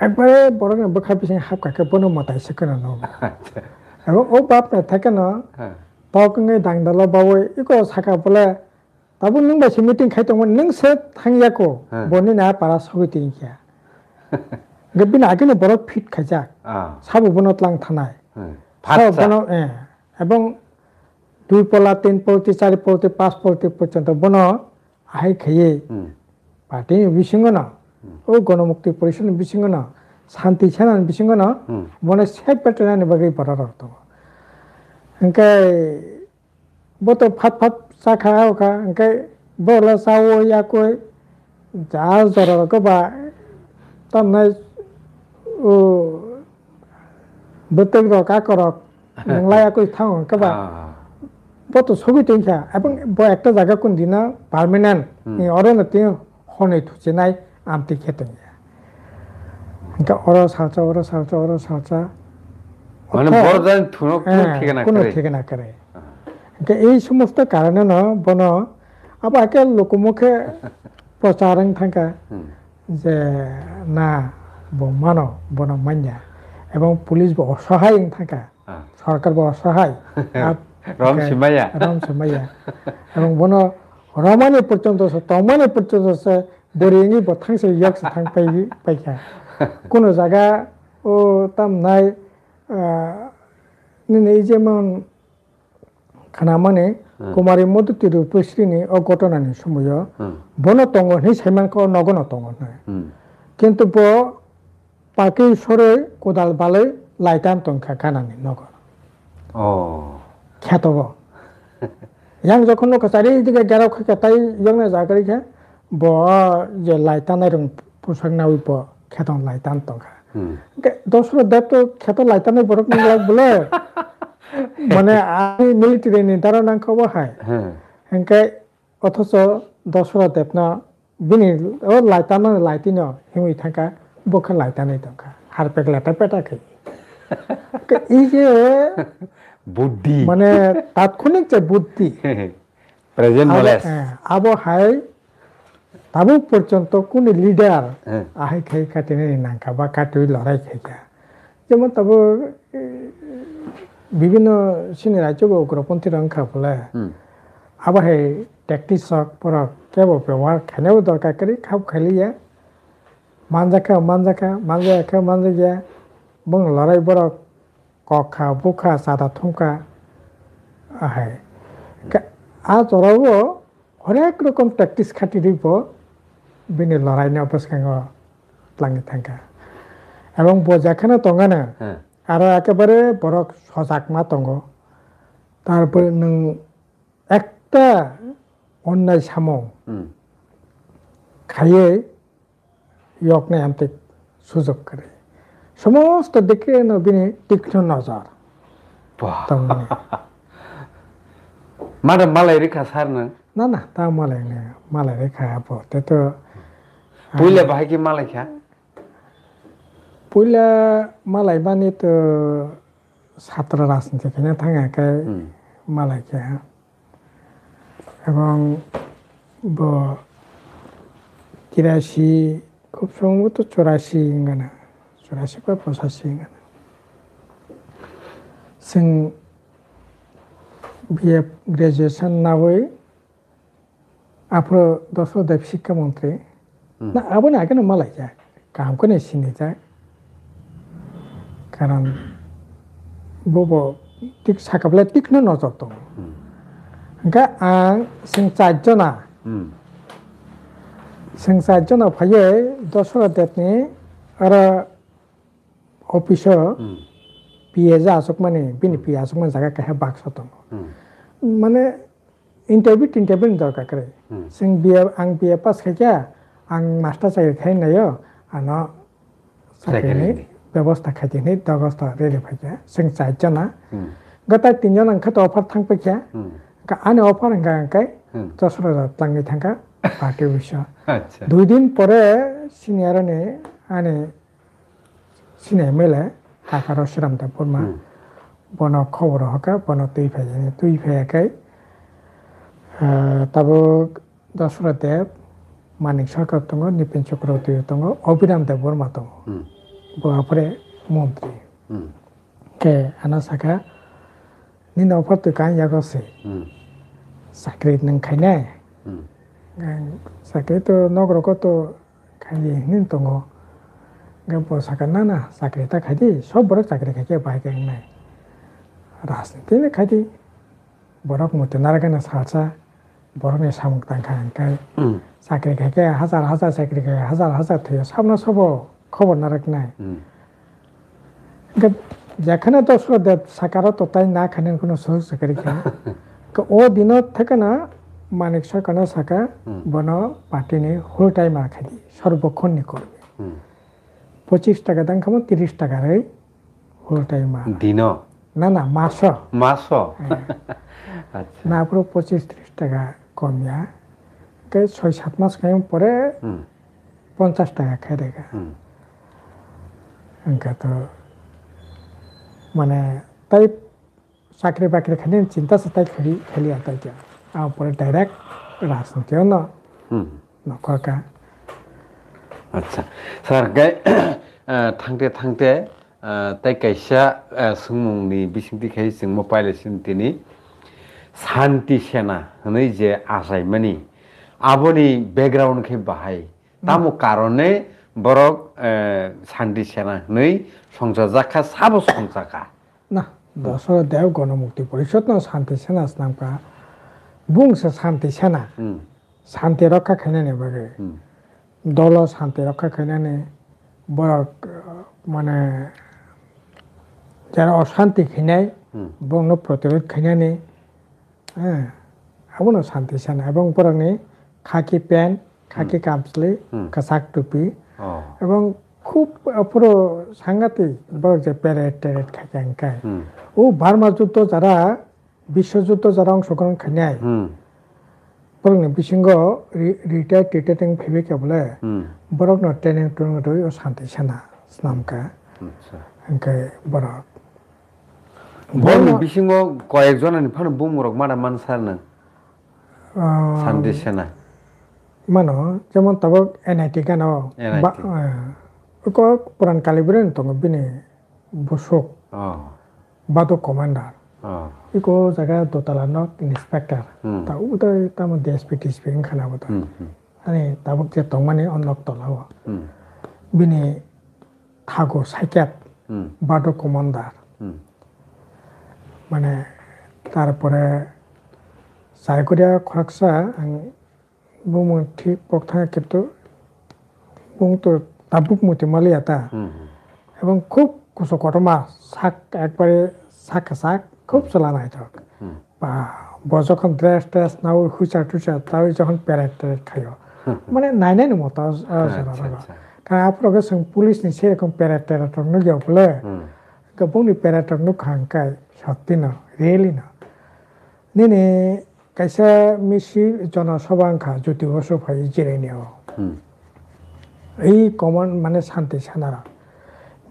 একবারে বড় বখা পিছিয়ে হাফ কাকে বনো মতাইছে কেন এবং ও বাপ না থাকে না হ্যাঁ তকঙ্গে দাংদাল বাবু ইকো সাকা বলে তাবো নং বাসি মিটিং খাইতমন নং সে থাংয়াকো বনি না পারা সবিতিং কিয়া গবিন আগেনো বড় ফিট খাইজা সাবো বনত লাং থানায় বনো এবং 2 পলা 3 পলতি 4 পলতি 5 পলতি পর্যন্ত বনো আহাই খাইয়ে পার্টি বিসঙ্গ না ও গণমুক্তি পরিষদ বিসঙ্গ না শান্তি সেনান বিসঙ্গ না বনে সেফ পেট্রোলানি বাকি পড়ার অর্থ ওংকাই বতো ফাত ফাত সাখা ওকা ওংকাই বলা সাও ইয়াকই যা জরা গবা তামনাই ও বতক রকা করক নংলায়াকই থাও গবা বতো ছবি তিনখা এবং একটা জায়গা কোন দিনা পার্মানেন্ট নি অরনতি হনে থুচিনাই আমতি খেতে ওংকা অর সালচা মানে বড়দান থুনো কোনো ঠিকানা করে এই সমস্ত কারণে ন বন আবার একে লোকমুখে প্রচারং থাকা যে না মানো বন মান্যা এবং পুলিশ অসহায় থাকা সরকার অসহায় রম সিমাইয়া এবং বন রমানি পর্যন্ত তমানি পর্যন্ত বরিঙ্গি বথাংসে ইয়ক থাং পাইখা কোনো জায়গা ও তাম নাই এই যেমন খানা মানে কুমারী মধুতি রূপশ্রীনি ও ঘটনানি সময় বন তঙ্গ নি সাইমানক নগন তঙ্গ কিন্তু ব পাকি সরে কোদাল বালে লাইটান তংখা খানানি নগন খ্যাতব ইয়াং যখন লোক চারিদিকে গেরাও খাইকা তাই ইয়ং না জাগারি খা ব যে লাইটানাই রং পোশাক নাউই ব খ্যাতন লাইটান তংখা দশর দেব তো খ্যাত লাইটানে বরক নিলাক বলে মানে আমি মিলিটারি নির্ধারণ নাংখ বাহাই হেনকাই অথচ দশর দেব না বিনি ও লাইটানো লাইটিন হিমই থাকা বখা লাইটানে তংখা হার পেক লাটা পেটা খাই এই যে বুদ্ধি মানে তাৎক্ষণিক যে বুদ্ধি প্রেজেন্ট নলেজ আবো হাই তাবু পর্যন্ত কোন লিডার আহাই খাই কাটিনে নাঙ্কা বা কাটি লড়াই খাইকা যেমন তাবো বিভিন্ন সিনি রাজ্য উগ্রপন্থী রংখা বলে আবার হে ট্যাকটিস পর কেবল ব্যবহার খানেও দরকার করে খাও খাইলিয়া মানজা গিয়া বং লড়াই বড় কখা বুখা সাদা থমকা আহাই আজ ওরাও অনেক রকম প্র্যাকটিস খাটি দিব বিনি লড়াইনি অবস্থাঙ্গ লাঙি থাকা এবং বোঝাখানে তঙ্গানা আরো একেবারে বড় সজাগ মা তঙ্গ তারপরে নং একটা অন্যায় সামো খাইয়ে ইয়কনে আমতে সুযোগ করে সমস্ত দিকে বিনি তীক্ষ্ণ নজর মানে মালাই রেখা সার না না তা মালাই রেখা আপতে তো পুইলে ভাই কি মালাই খা পুইলা মালাই বানি তো ছাত্র রাজনীতি খেনে থাকাকে মালাই খা এবং 83 খুব সম্ভবত 84 গানা 84 বা 85 গানা जों বিএ গ্রাজুয়েশন নাবই আপনি দশর দেব শিক্ষামন্ত্রী না আবনে আগে মালাই যায় কামকে সিনে যায় কারণ বব ঠিক সাকাবলে তীক্ষ্ণ নজর দं ओंखाय आं जों चारजना फैयो दशर देबनि आरो अफिसाव पिए जासक माने बिनि पिए आसक मान जागा काहे बाक्सा दं माने इन्टारभिउ दरकार करे जों आं बिए पास खायखा आं मास्टार जायो खायनायो आनो साख्रिनि व्यवस्था खायदिनि दगस्थ रेलि फैखा जों चारजना gata tinjon angka to offer thang pe kya ka ane offer angka dosra tangi thangka party bisha আচ্ছা 2 din pore senior ne ane senior mele kakaro shram ta porma bono khobor hoka bono tui phe kai tabo dosra dev manik sarkar tongo nipin chakraborty tongo Abhiram Dev Burma tongo bo apre mantri ke ana saka ni no phat kan ya ko se sakrit nang khaine sakrit to nogro ko to khani nin tongo ga bo saka nana sakrita khadi sob bor sakrit khake bai ke nai राजनीति ने खाती बरक मुते नारगना साचा बरक ने सामुक तांखान काय साकरी खाके हजार साकरी खाके हजार थियो सबना सब खबर नारक नाय যেখানে তো দেব সাকার তো তাই না খানে কোনো সহজ সাকারি খায় ও দিন থেকে না মানিক সরকার সাকা বন পার্টি নি হোল টাইম খাদি সর্বক্ষণ নি করবে 25 টাকা দাম খামো 30 টাকা রে হোল টাইম দিন না না মাস আচ্ছা না পুরো 25-30 টাকা কমিয়া কে 6-7 মাস খাইম পরে 50 টাকা খাই দেখা এনকা তো মানে তাই চাকরি বাকরি খানি চিন্তা সাতাই খেলি আতাই কে আর পরে ডাইরেক্ট রাজনীতিও না নকরকা আচ্ছা স্যার গাই থাংতে তাই কাইসা সুংমুংনি बिसिंथि खाय जों मोबाइलेसन तिनि शान्ति सेना हनै जे आसायमानि आबोनि बैकग्राउंड खे बाहाय तामो कारणे बरक शान्ति सेना हनै संसार जाखा साबो संसाका ना दसर देव गणमुक्ति परिषद न शान्ति सेना नामका बुंस शान्ति सेना शान्ति रक्षा खायनाने बगे दल शान्ति रक्षा खायनाने बरक माने যারা অশান্তি খিনাই বঙ্গ প্রতিরোধ খিনানি আবনো শান্তি সেনা এবং পরনি খাকি প্যান্ট খাকি কামসলি কাসাক টুপি এবং খুব পুরো সাংঘাতিক বড় যে প্যারেড ট্যারেড খাকি আঙ্কায় ও বার্মা যুদ্ধ যারা বিশ্বযুদ্ধ যারা অংশগ্রহণ খিনাই বরং বিসিঙ্গ রিটায়ার ভেবে কেবলে বরক ন ট্রেনিং টুরই ও শান্তি সেনা নামকা আঙ্কায় বরক বল বিসিঙ্গ কয়েকজনানি ফান বুমরক মারা মানসারনা শান্তি সেনা মানো যেমন তব এনআইটি কেন পুরান কালিবুরেন তো বিনি বসক বাদক কমান্ডার ইকো জায়গা দোতলা নক ইন্সপেক্টর তা উদয় তাম ডিএসপি টিএসপি খানা বত আনি তাবক যে তংমানি অনক তলাও বিনি থাগো সাইকেট বাদক কমান্ডার মানে তারপরে সাইকরিয়া খরকসা বুমু ঠিক পকথা কিন্তু বুং তো তাবুক মুতি মালিয়াতা এবং খুব কুসো কটমা শাক একবারে শাক খুব চালানাই থাক বা যখন ড্রেস নাও হুচা টুচা তাও যখন প্যারেড ট্যারেড খাইও মানে নাই মতো কারণ আপনাকে পুলিশ নি সেরকম প্যারেড ট্যারেড নগিয়াও বলে গবংনি প্যারেড নুক হাঙ্কায় সত্যি না রিয়েলি না নিনে কাইসা মিসি জনসভাংখা জ্যোতি বসু ভাই জিরাইনিও এই কমন মানে শান্তি সেনারা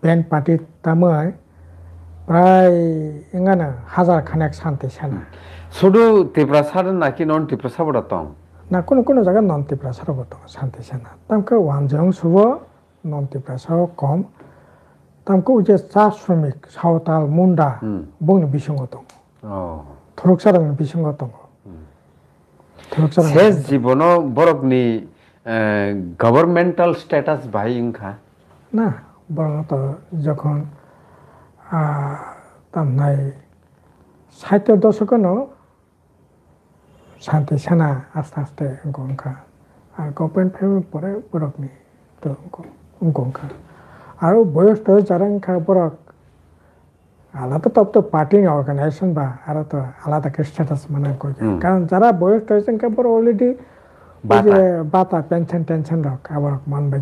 ব্যান্ড পার্টি তামায় প্রায় এঙ্গানা হাজার খানেক শান্তি সেনা শুধু ত্রিপ্রাসাদ নাকি নন ত্রিপ্রাসাদ তং না কোনো জায়গা নন ত্রিপ্রাসাদ বত শান্তি সেনা তামকে ওয়ানজং শুভ নন ত্রিপ্রাসাদ কম তামকে যে চা শ্রমিক সাঁওতাল মুন্ডা বংনি বিসঙ্গ দं থরকসারং বিসঙ্গ दं শেষ জীবন বরকনি গভর্নমেন্টাল স্ট্যাটাস ভাই ইনখা না বরং তো যখন তামনাই 60 দশকন শান্তি সেনা আস্তে আস্তে গঙ্কা আর গভর্নমেন্ট ফেমে পরে বরকনি তো গঙ্কা আর বয়স তো যারা বরক আলাদা তো পার্টি অর্গানাইজেশন বা আর তো আলাদা স্ট্যাটাস মানে কারণ যারা বয়স হয়েছেন বড় অলরেডি বাতা পেনশন রক আবার মানবে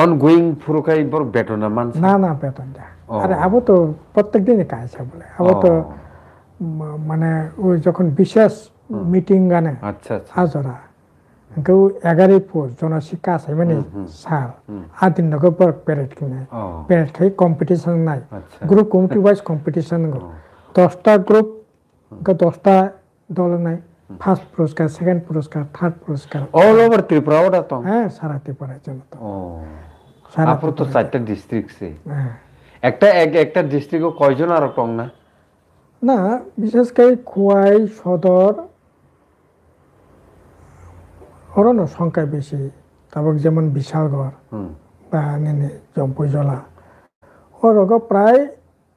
অনগোয়িং ফুরকাই বড় বেতন না বেতন যা আরে আবো তো প্রত্যেক দিনই কাইসা বলে আবো তো মানে ওই যখন বিশেষ মিটিং গানে আচ্ছা আচ্ছা আজরা কেউ 11 পোস্ট জনশিক্ষা আছে মানে সার আদিন নগর প্যারেড কিনে প্যারেড খাই কম্পিটিশন নাই আচ্ছা গ্রুপ কমিটি ওয়াইজ কম্পিটিশন 10টা গ্রুপ 10টা দল নাই ফার্স্ট পুরস্কার সেকেন্ড পুরস্কার থার্ড পুরস্কার অল ওভার ত্রিপুরা ওটা তো হ্যাঁ সারা ত্রিপুরার জন্য তো ও সারা আপুর তো 4টা ডিস্ট্রিক্ট সে হ্যাঁ একটা ডিস্ট্রিক্টে কয়জন আর কম না না বিশেষ করে খোয়াই সদর ওরও সংখ্যা বেশি তারপর যেমন বিশালগড় বা নেনে জম্পুজলা ওরগ প্রায়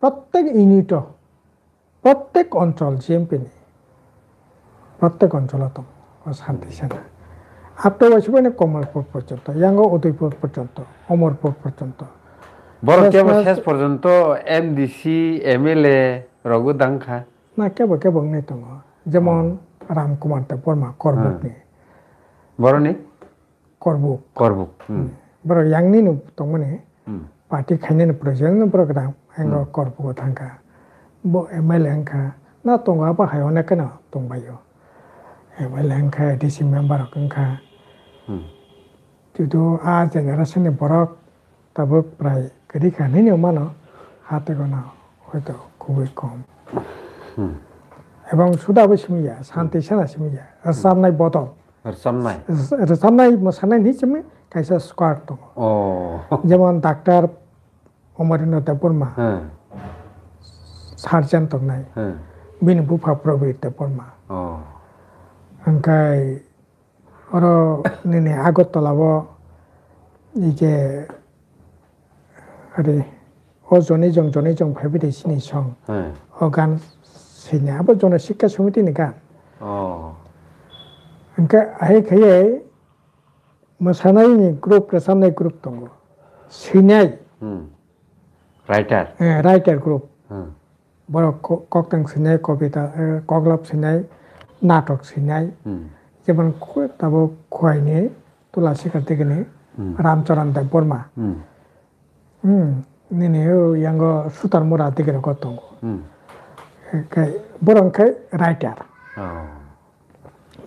প্রত্যেক ইউনিট প্রত্যেক অঞ্চল জিএমপি নেই প্রত্যেক অঞ্চলত শান্তি সেনা আপনি বসে মানে কমলপুর পর্যন্ত ইয়াঙ্গ উদয়পুর পর্যন্ত অমরপুর পর্যন্ত বড় কেবল শেষ পর্যন্ত এমডিসি এমএলএ রঘু দাংখা না কেবল কেবল নেই তো যেমন রামকুমার বর্মা করবুক নেই বড় নেই করবুক করবুক বড় ইয়াংনি তো মানে পার্টি খাইने प्रेसिडेंट प्रोग्राम एंगो करबुक थांखा बो एमएलए अंखा ना तंगा बा हायोने कना तंबायो एमएलए अंखा डीसी मेंबर अंखा तो आ जेनारेशन नि बरक तब प्राय कदी खाने मानो हाते गना হয়তো খুবই কম এবং সুদাবো সিমিয়া শান্তি সেনা সিমিয়া সামনাই বদল সামনাই মোসানাই নিচে কাইসা স্কোয়াড তো যেমন ডাক্তার অমরেন্দ্র দেববর্মা সার্জন তো নাই বিন বুফা প্রবীর দেববর্মা ओमफ्राय आरो नैनै आगरतलाबो इजे ओरै जनै जं फाइबायदि सिनि सं अ गान सैनाबो जन शिक्षा समितिनि गान ओमफ्राय आहाय खायै मोसानायनि ग्रुप रोजाबनाय ग्रुप दङ सैनाय राइटार ग्रुप बर' ककटां सैनाय कबिता कग्लाब सैनाय नाटक सैनाय जेमन दाबो खहायनि तुलासी कार्तिकनि रामचरण देव बर्मा नैनै यांग सुतार मुरा दिगेर गतंग बरंखाय राइटार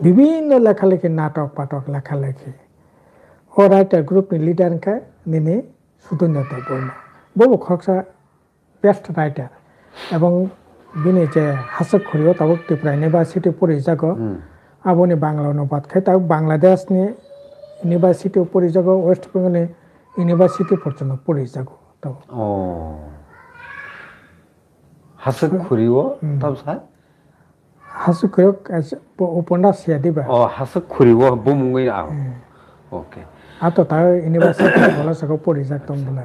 विभिन्न लेखालेखि नाटक पाटक लेखालेखि ओ राइटार ग्रुपनि लिडार खाय नैनै सुधन्य देव बर्मा बबो खक्सा बेस्ट राइटार এবং बिनि जे हासक खरियाव ताबो त्रिपुरा इउनिभार्सिटी परिजागो आबोनि बांला अनुबाद खाय ताबो बांलादेशनि इउनिभार्सिटी परिजागो वेस्ट बेंगलनि इउनिभार्सिटी पर्यन्त परिजागो ताबो हासक खरियाव ताब सा हासक खरियाव उपन्यास यादिबा हासक खरियाव बुमुङै आ ओके आतो ता इउनिभार्सिटी बलासको परिजागतम बला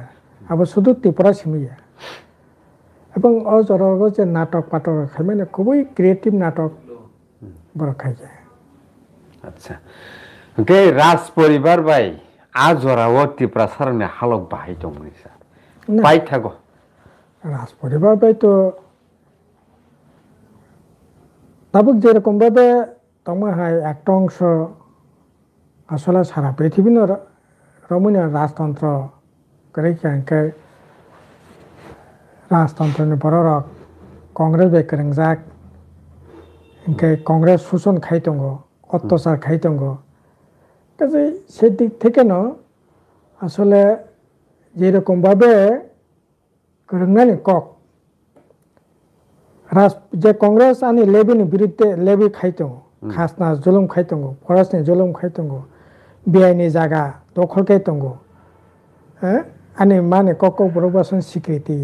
आबो सुदु त्रिपुरा सिमिया এবং অজরগ যে নাটক পাটক খাই মানে খুবই ক্রিয়েটিভ নাটক বড় খাই যায় আচ্ছা ওকে রাজ পরিবার ভাই আজরাও ত্রিপুরা সারনে হালক বাহাই দং স্যার পাই থাকো রাজ পরিবার ভাই তো তাবুক যেরকম ভাবে তোমার হয় একটা অংশ আসলে সারা পৃথিবীর রমণীয় রাজতন্ত্র করে राजतन्त्रनि बरक कंग्रेस बे करंजाक इनके कंग्रेस शोषण खाई दङ अत्याचार खाई दङ কাজে সেদিক থেকে ন আসলে যেরকম ভাবে করংনানি কক যে কংগ্রেস আনি লেবিনি বিরুদ্ধে লেবি খাই দङ খাসনা জুলুম খাই দङ ফরাসনি জুলুম খাই দङ বেআইনি জায়গা দখল খাই দङ হ্যাঁ আনি মানে কক প্রবাসন স্বীকৃতি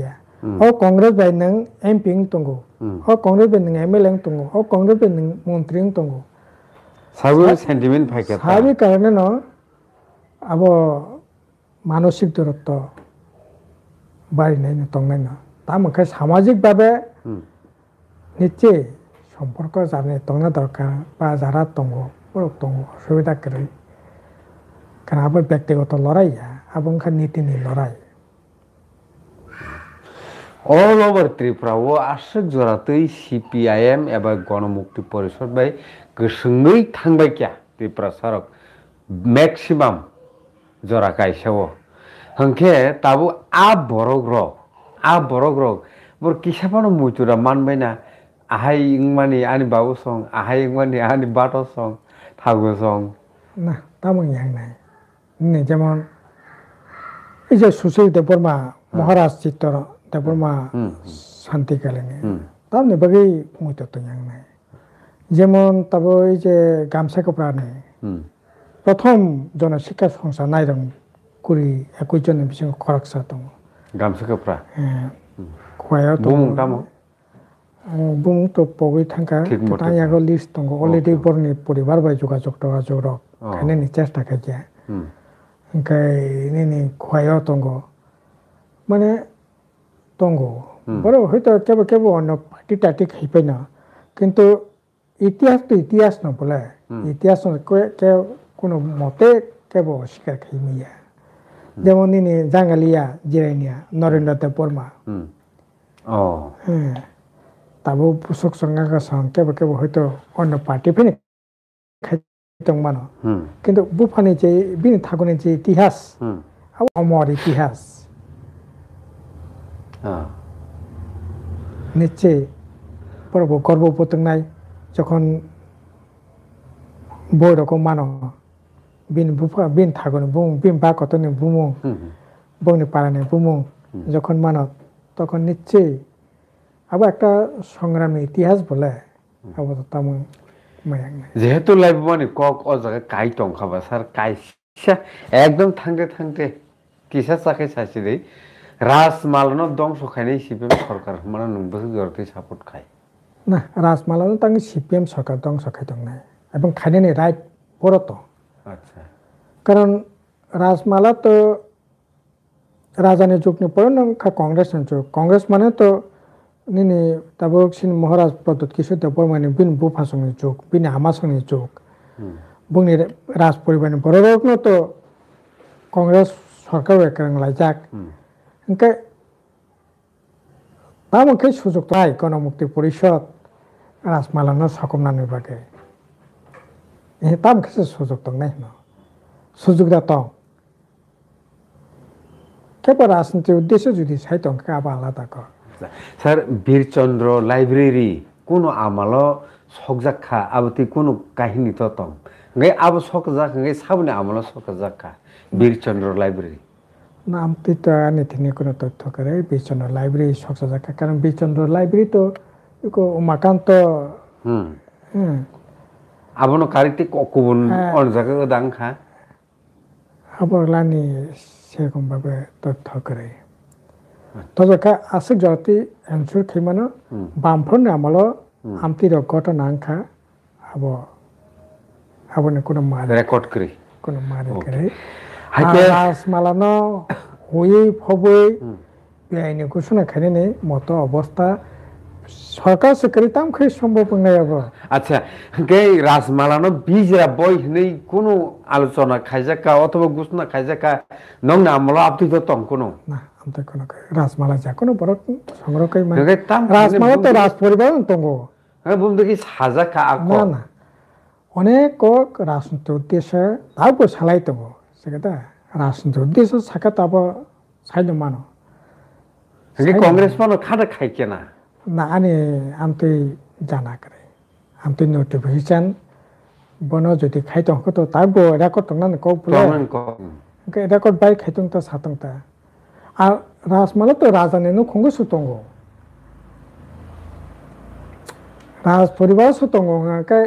ओ कांग्रेस बाय नों एमपी दंगो ओ कांग्रेस बाय नों एमएलए दंगो ओ कांग्रेस बाय नों मंत्री दंगो साबो सेंटिमेंट फायके साबि कारणे न अब मानसिक दूरत्व बारिनाय दंनाय न ता मखे सामाजिक भाबे निश्चय सम्पर्क जाने दंना दरकार बा जारा दंगो बरक दंगो सुबिदा करे काराबो व्यक्तिगत लड़ाइया आबंखा नीतिनि लड़ाई অল ওভার ত্রিপুরা ও আশক জরাতै সিপিআইএম एबा गणमुक्ति परिषद बाय गोसोङै थांबाय क्या त्रिपुरा सरक मैक्सिमाम जरा गायसाव हंखे ताबो आ बरग्र borok rok bor kisapano muitura manbai na ahai ingmani ani babu song ahai ingmani ani bato song thago song না তেমন ইয়াং নাই যেমন এই যে সুশীল দেববর্মা মহারাজ চিত্তর দেববর্মা শান্তিকালীনে তেমনি বাকি মুইতো তো ইয়াং নাই যেমন তবে এই যে গামছা কাপড়া নেই প্রথম জনশিক্ষা সংস্থা নাইরং 21 জনের বিশিষ্ট খরকসা দङ gamsa kapra খয়াও তো bumung tamo বুম তো পগৈ থাকা তাই আগৰ লিষ্ট দङ অলরেডি বরনি পরিবার বাই যোগাযোগ রক খানে নি চেষ্টা খাইয়া ओमफ्राय नि खयाव दङ মানে दङ বড় হয়তো কেবল কেবল অন্য পার্টি টাটি খাইপাই না কিন্তু ইতিহাস তো ইতিহাস ন বলে ইতিহাস কোনো মতে কেবল অস্বীকার খাইমিয়া যেমন নিনি জাঙ্গালিয়া জিরাইনিয়া নরেন্দ্র দেব বর্মা তাবো পুসক সঙ্গা সং কেবল কেবল হয়তো অন্য পার্টি ফেনে খাইতং মানো কিন্তু বুফানি যে বিনি থাকুনি যে ইতিহাস অমর ইতিহাস নিশ্চয় বড় গর্ববোধনাই যখন বই রকম মানো বিন বুফা বিন থাকুনি বুম বিন বা কতনি বুমু বংনি পারানি বুমু যখন মানো তখন নিশ্চয় আবার একটা সংগ্রামী ইতিহাস বলে আবার তেমন যেহেতু লাইভ মানে কক ও জায়গায় কাই টংখাবা স্যার কাইসা একদম থাকতে থাকতে টিসা চাকে সাইছে দেই রাজমালানো ধ্বংস খাইনাই সিপিএম সরকার মানে নংবসে গরতে সাপোর্ট খায় না রাজমালানো তাঙ্গি সিপিএম সরকার ধ্বংস খাইতং নাই এবং খাইনানি রাইট বড় তো আচ্ছা কারণ রাজমালা তো রাজানি যুগনি পরে নং কংগ্রেস যুগ কংগ্রেস মানে তো নিনি তাবো সিন মহারাজ প্রদত্ত কিশোর দেব বর্মানি বিন বুফাসংনি যুগ বিন হামাসংনি যুগ বুংনি রাজ পরিবারনি বড় রকম তো কংগ্রেস সরকার একরং লাইজাক ओंखाय तामोंखे सुजुग थाय गणमुक्ति परिषद राजमालानो सकमनानि बागै तामोंखे सुजुग दंनाय न सुजुग दा दं केवल राजनीति उद्देश्य जुदि साइतंख आबा आलादा क স্যার বীরচন্দ্র লাইব্রেরি কোনো আমালো সকজাখা আবতি কোনো কাহিনী তো তং গে আব সকজাখ গে সাবনে আমালো সকজাখা বীরচন্দ্র লাইব্রেরি নাম তো নিথিনি কোনো তথ্য করে বীরচন্দ্র লাইব্রেরি সকজাখা কারণ বীরচন্দ্র লাইব্রেরি তো উমাকান্ত আবনো কারিতে ককুবন অন জায়গা দাংখা আবরলানি সেরকম ভাবে তথ্য করে তজকা আসিক জতি এনসুর খিমানো বামফ্রন্ট আমলো আমতির ঘটনা আংখা আবো আবনে কোনো মার রেকর্ড করে কোনো মার করে রাজমালানো হয়ে ফবই বেআইনি ঘোষণা খাইনি মতো অবস্থা সরকার সেক্রেটারি তাম খাই সম্ভব নাই আবো আচ্ছা গে রাজমালানো বিজরা বই নেই কোনো আলোচনা খাইজাকা অথবা ঘোষণা খাইজাকা নং না আমলো আপনি তো তং কোনো না আমতে কোনো রাজমালা যা কোনো বড় সংগ্রহ কই মানে রাজমালা তো রাজ পরিবার তঙ্গো হ্যাঁ বুম দেখি সাজাকা না না অনেক কক রাজনীতি উদ্দেশ্য তারপর সালাই তঙ্গো সেটা রাজনীতি উদ্দেশ্য সাকা তাব সাইড মানো কংগ্রেস মানো খাটা খাইকে না না আনি আমতে জানা করে আমতে নোটিফিকেশন বনো যদি খাইতং তো তারপর রেকর্ড তং না কক বলে রেকর্ড বাই খাইতং তো সাতং তা আর রাজমালা তো রাজানিनो खुंगो सुतंगो राज परिवार सुतंगो का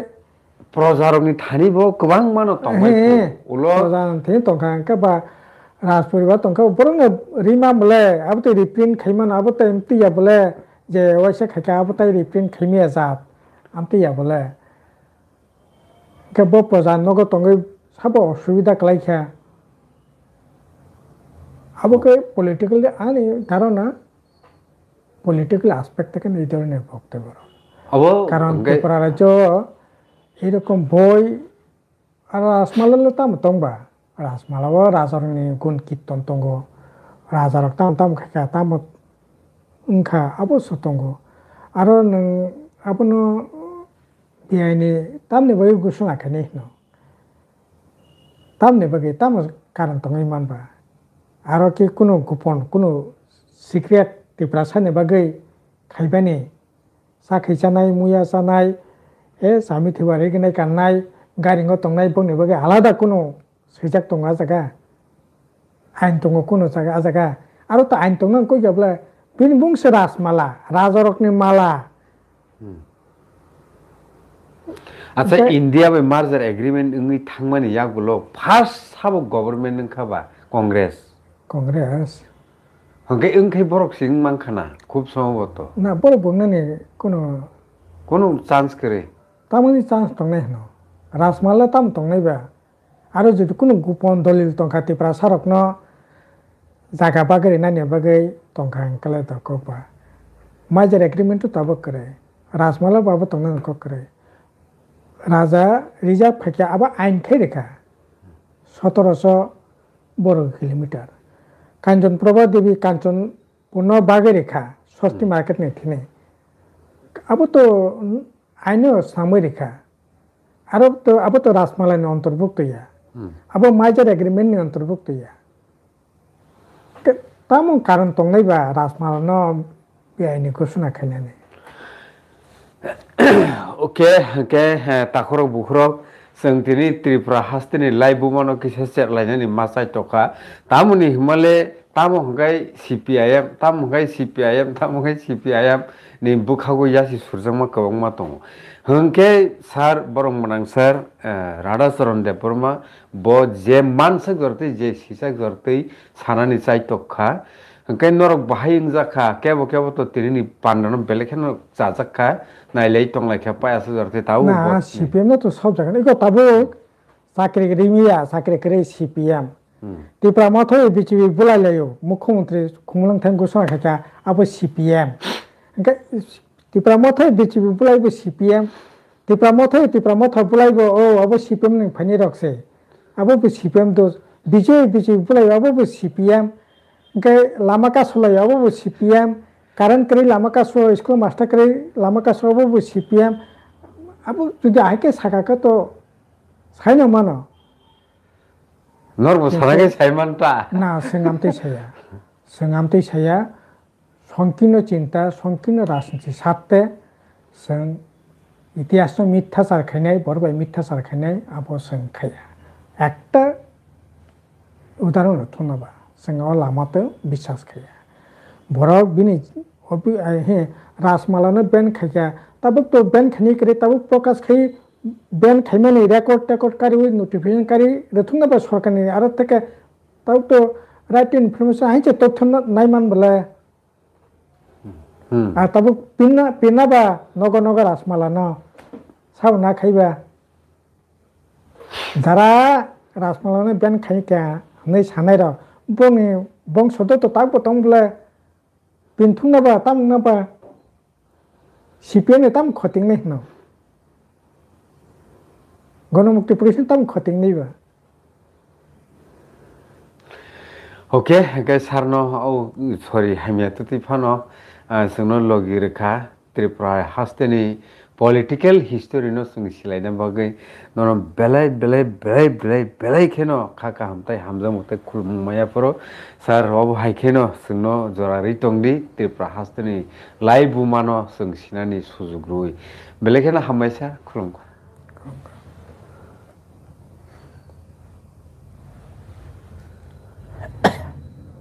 प्रजारंनि थानिबो गोबां मानो तंबाय उलो प्रजारं थे तंखा का बा राज परिवार तंखा बरंग रिमा बले अब तो रिप्रिंट खैमान अब तो एमटी या बले जे वैसे खैका अब तो रिप्रिंट खैमिया जात आमटी या बले के बो प्रजा नगो तंगै साबो सुविधा कलाइखा अब कई पॉलिटिकल आनी ধারণা পলিটিক্যাল অ্যাসপেক্ট থেকে এই ধরনের বক্তব্য কারণ ত্রিপুরা রাজ্য এরকম বই আর রাজমালালো তাম তংবা রাজমালাও রাজারনি গুণ কীর্তন তঙ্গ রাজারক তাম তাম খাইকা তাম উংখা অবশ্য তঙ্গ আর নং আপনো বিআইনি তামনি বই ঘোষণা খানি ন তামনি বগে তাম কারণ তঙ্গই মানবা আর কি কোনো গোপন কোনো সিক্রেট त्रिपुरासानि बागै खायबानि साखै जानाय मुया जानाय जामि थेवारि गनाय गाननाय गारिङाव तंनाय बंनि बागै आलादा कोनो सैजाक दङ आजागा आइन दङ कोनो जागा आजागा आरो तो आइन दङ कइ जाब्ला बिनि बुंसो राजमाला राजरकनि माला আচ্ছা ইন্ডিয়া বে মার্জার এগ্রিমেন্ট ইংই থাংমানি ইয়াগুলো ফার্স্ট সাবো গভর্নমেন্ট নংখাবা কংগ্রেস কংগ্রেস হংকে ইংখাই বরক সিং মাংখানা খুব সম্ভবত না বড় বংনানি কোনো কোনো চান্স করে তামানি চান্স দंनाय হনো राजमाला ताम दंनायबा आरो जुदि कोनो गोपन दलिल तंखा त्रिपुरा सारकन जागा बागै नानि बागै तंखा अंकले तकबा माइजर एग्रीमेंट तब करे राजमाला बाबो तंना को करे राजा रिजार्व फैया अब आइन खे रेखा 1700 वर्ग किलोमीटर कांचन प्रभा देवी कांचन पूर्ण बागै रेखा सस्ती मार्केट ने थिने अब तो आइनो सामै रेखा अब तो राजमाला ने अंतर्भुक्त या अब माइजर एग्रीमेंट ने अंतर्भुक्त या तामो कारण तंनायबा राजमाला न बेआइनि घोषणा खायनानै ओके ओके ताखरक बुखरक जों दिनै त्रिपुरा हास्तिनि लाइभ बुमानो किसा सेरलायनानै मासाय टका तामुनि हिमाले तामो हंगाय CPIM तामो हंगाय CPIM तामो हंगाय CPIM नि बुखागो यासि सुरजंमा गोबांमा दङ हंके सार बरंमनां सार राधाचरण देबबर्मा ब जे मानसा गरतै जे सिसा गरतै सानानि चाय टका हंके नरक बाहायिं जाखा केबो केबो तो तिनि पान्डन बेलेखेनो जाजाखा नाइलै टंलायखा पायासो गरतै ताउ ना CPM तो सब जगह इको ताबो साख्रि रिमिया साख्रि करे CPM त्रिपुरा माथो बिचिबि बुलायलायो मुख्यमंत्री खुंलांथां घोषणा खाखा अब CPM हंके त्रिपुरा माथो बिचिबि बुलायबो CPM त्रिपुरा माथो बुलायबो अब CPM नि फानि रखसे अब CPM तो बिचिबि बुलायो अब CPM हंके लामा कासलायो अब CPM कारण करे लामा कासो स्कुल मास्टर करे लामा कासो अब CPM अब जुदि आइके साकाका तो साइन मानो नरबो सानागे साइमानता ना सोंगामते साया संकीर्ण चिंता संकीर्ण राजनीति साथे जों इतिहास मिथ्याचार खायनाय बरबाय मिथ्याचार खायनाय आबो जों खाया একটা उदाहरण थुनाबा जों लामाते বিশ্বাস खाया बरक बिनि हे राजमालानो बेन खाया तब तो बेन खानि करे तब प्रकाश खाई बेन खाइमानि रेकर्ड कारी नोटिफिकेशन कारी रथुंगाबा सरकारनि आरो तके तब तो राइट इनफरमेशन हाइचे तथ्य नायमान बले আর তবে পিনাবা নগর রাজমালা ন সাও না খাইবা যারা রাজমালানো বেন খাইকা नै সানাय र বংশদ তো তাক বতং বলে পিনথুংনাবা তামনাবা CPM ताम खतिं नै न गणमुक्ति परिषद ताम खतिं नैबा ओके गाय सारनो औ सरि हामिया तुति फानो जोंनो लगी रेखा त्रिपुरा हास्तेनि पलिटिकल हिस्टोरी नो जों सिलायना बागै ननो बेलाय खेनो खाका हमताय हामजा मते खुलमुमाया परो सार अब हाइखेनो जोंनो जरारि तंदि त्रिपुरा हास्तेनि लाइभ बुमानो जों सिनानि सुजुग रुइ बेलेखेनो हामबायसा खुलुमबाय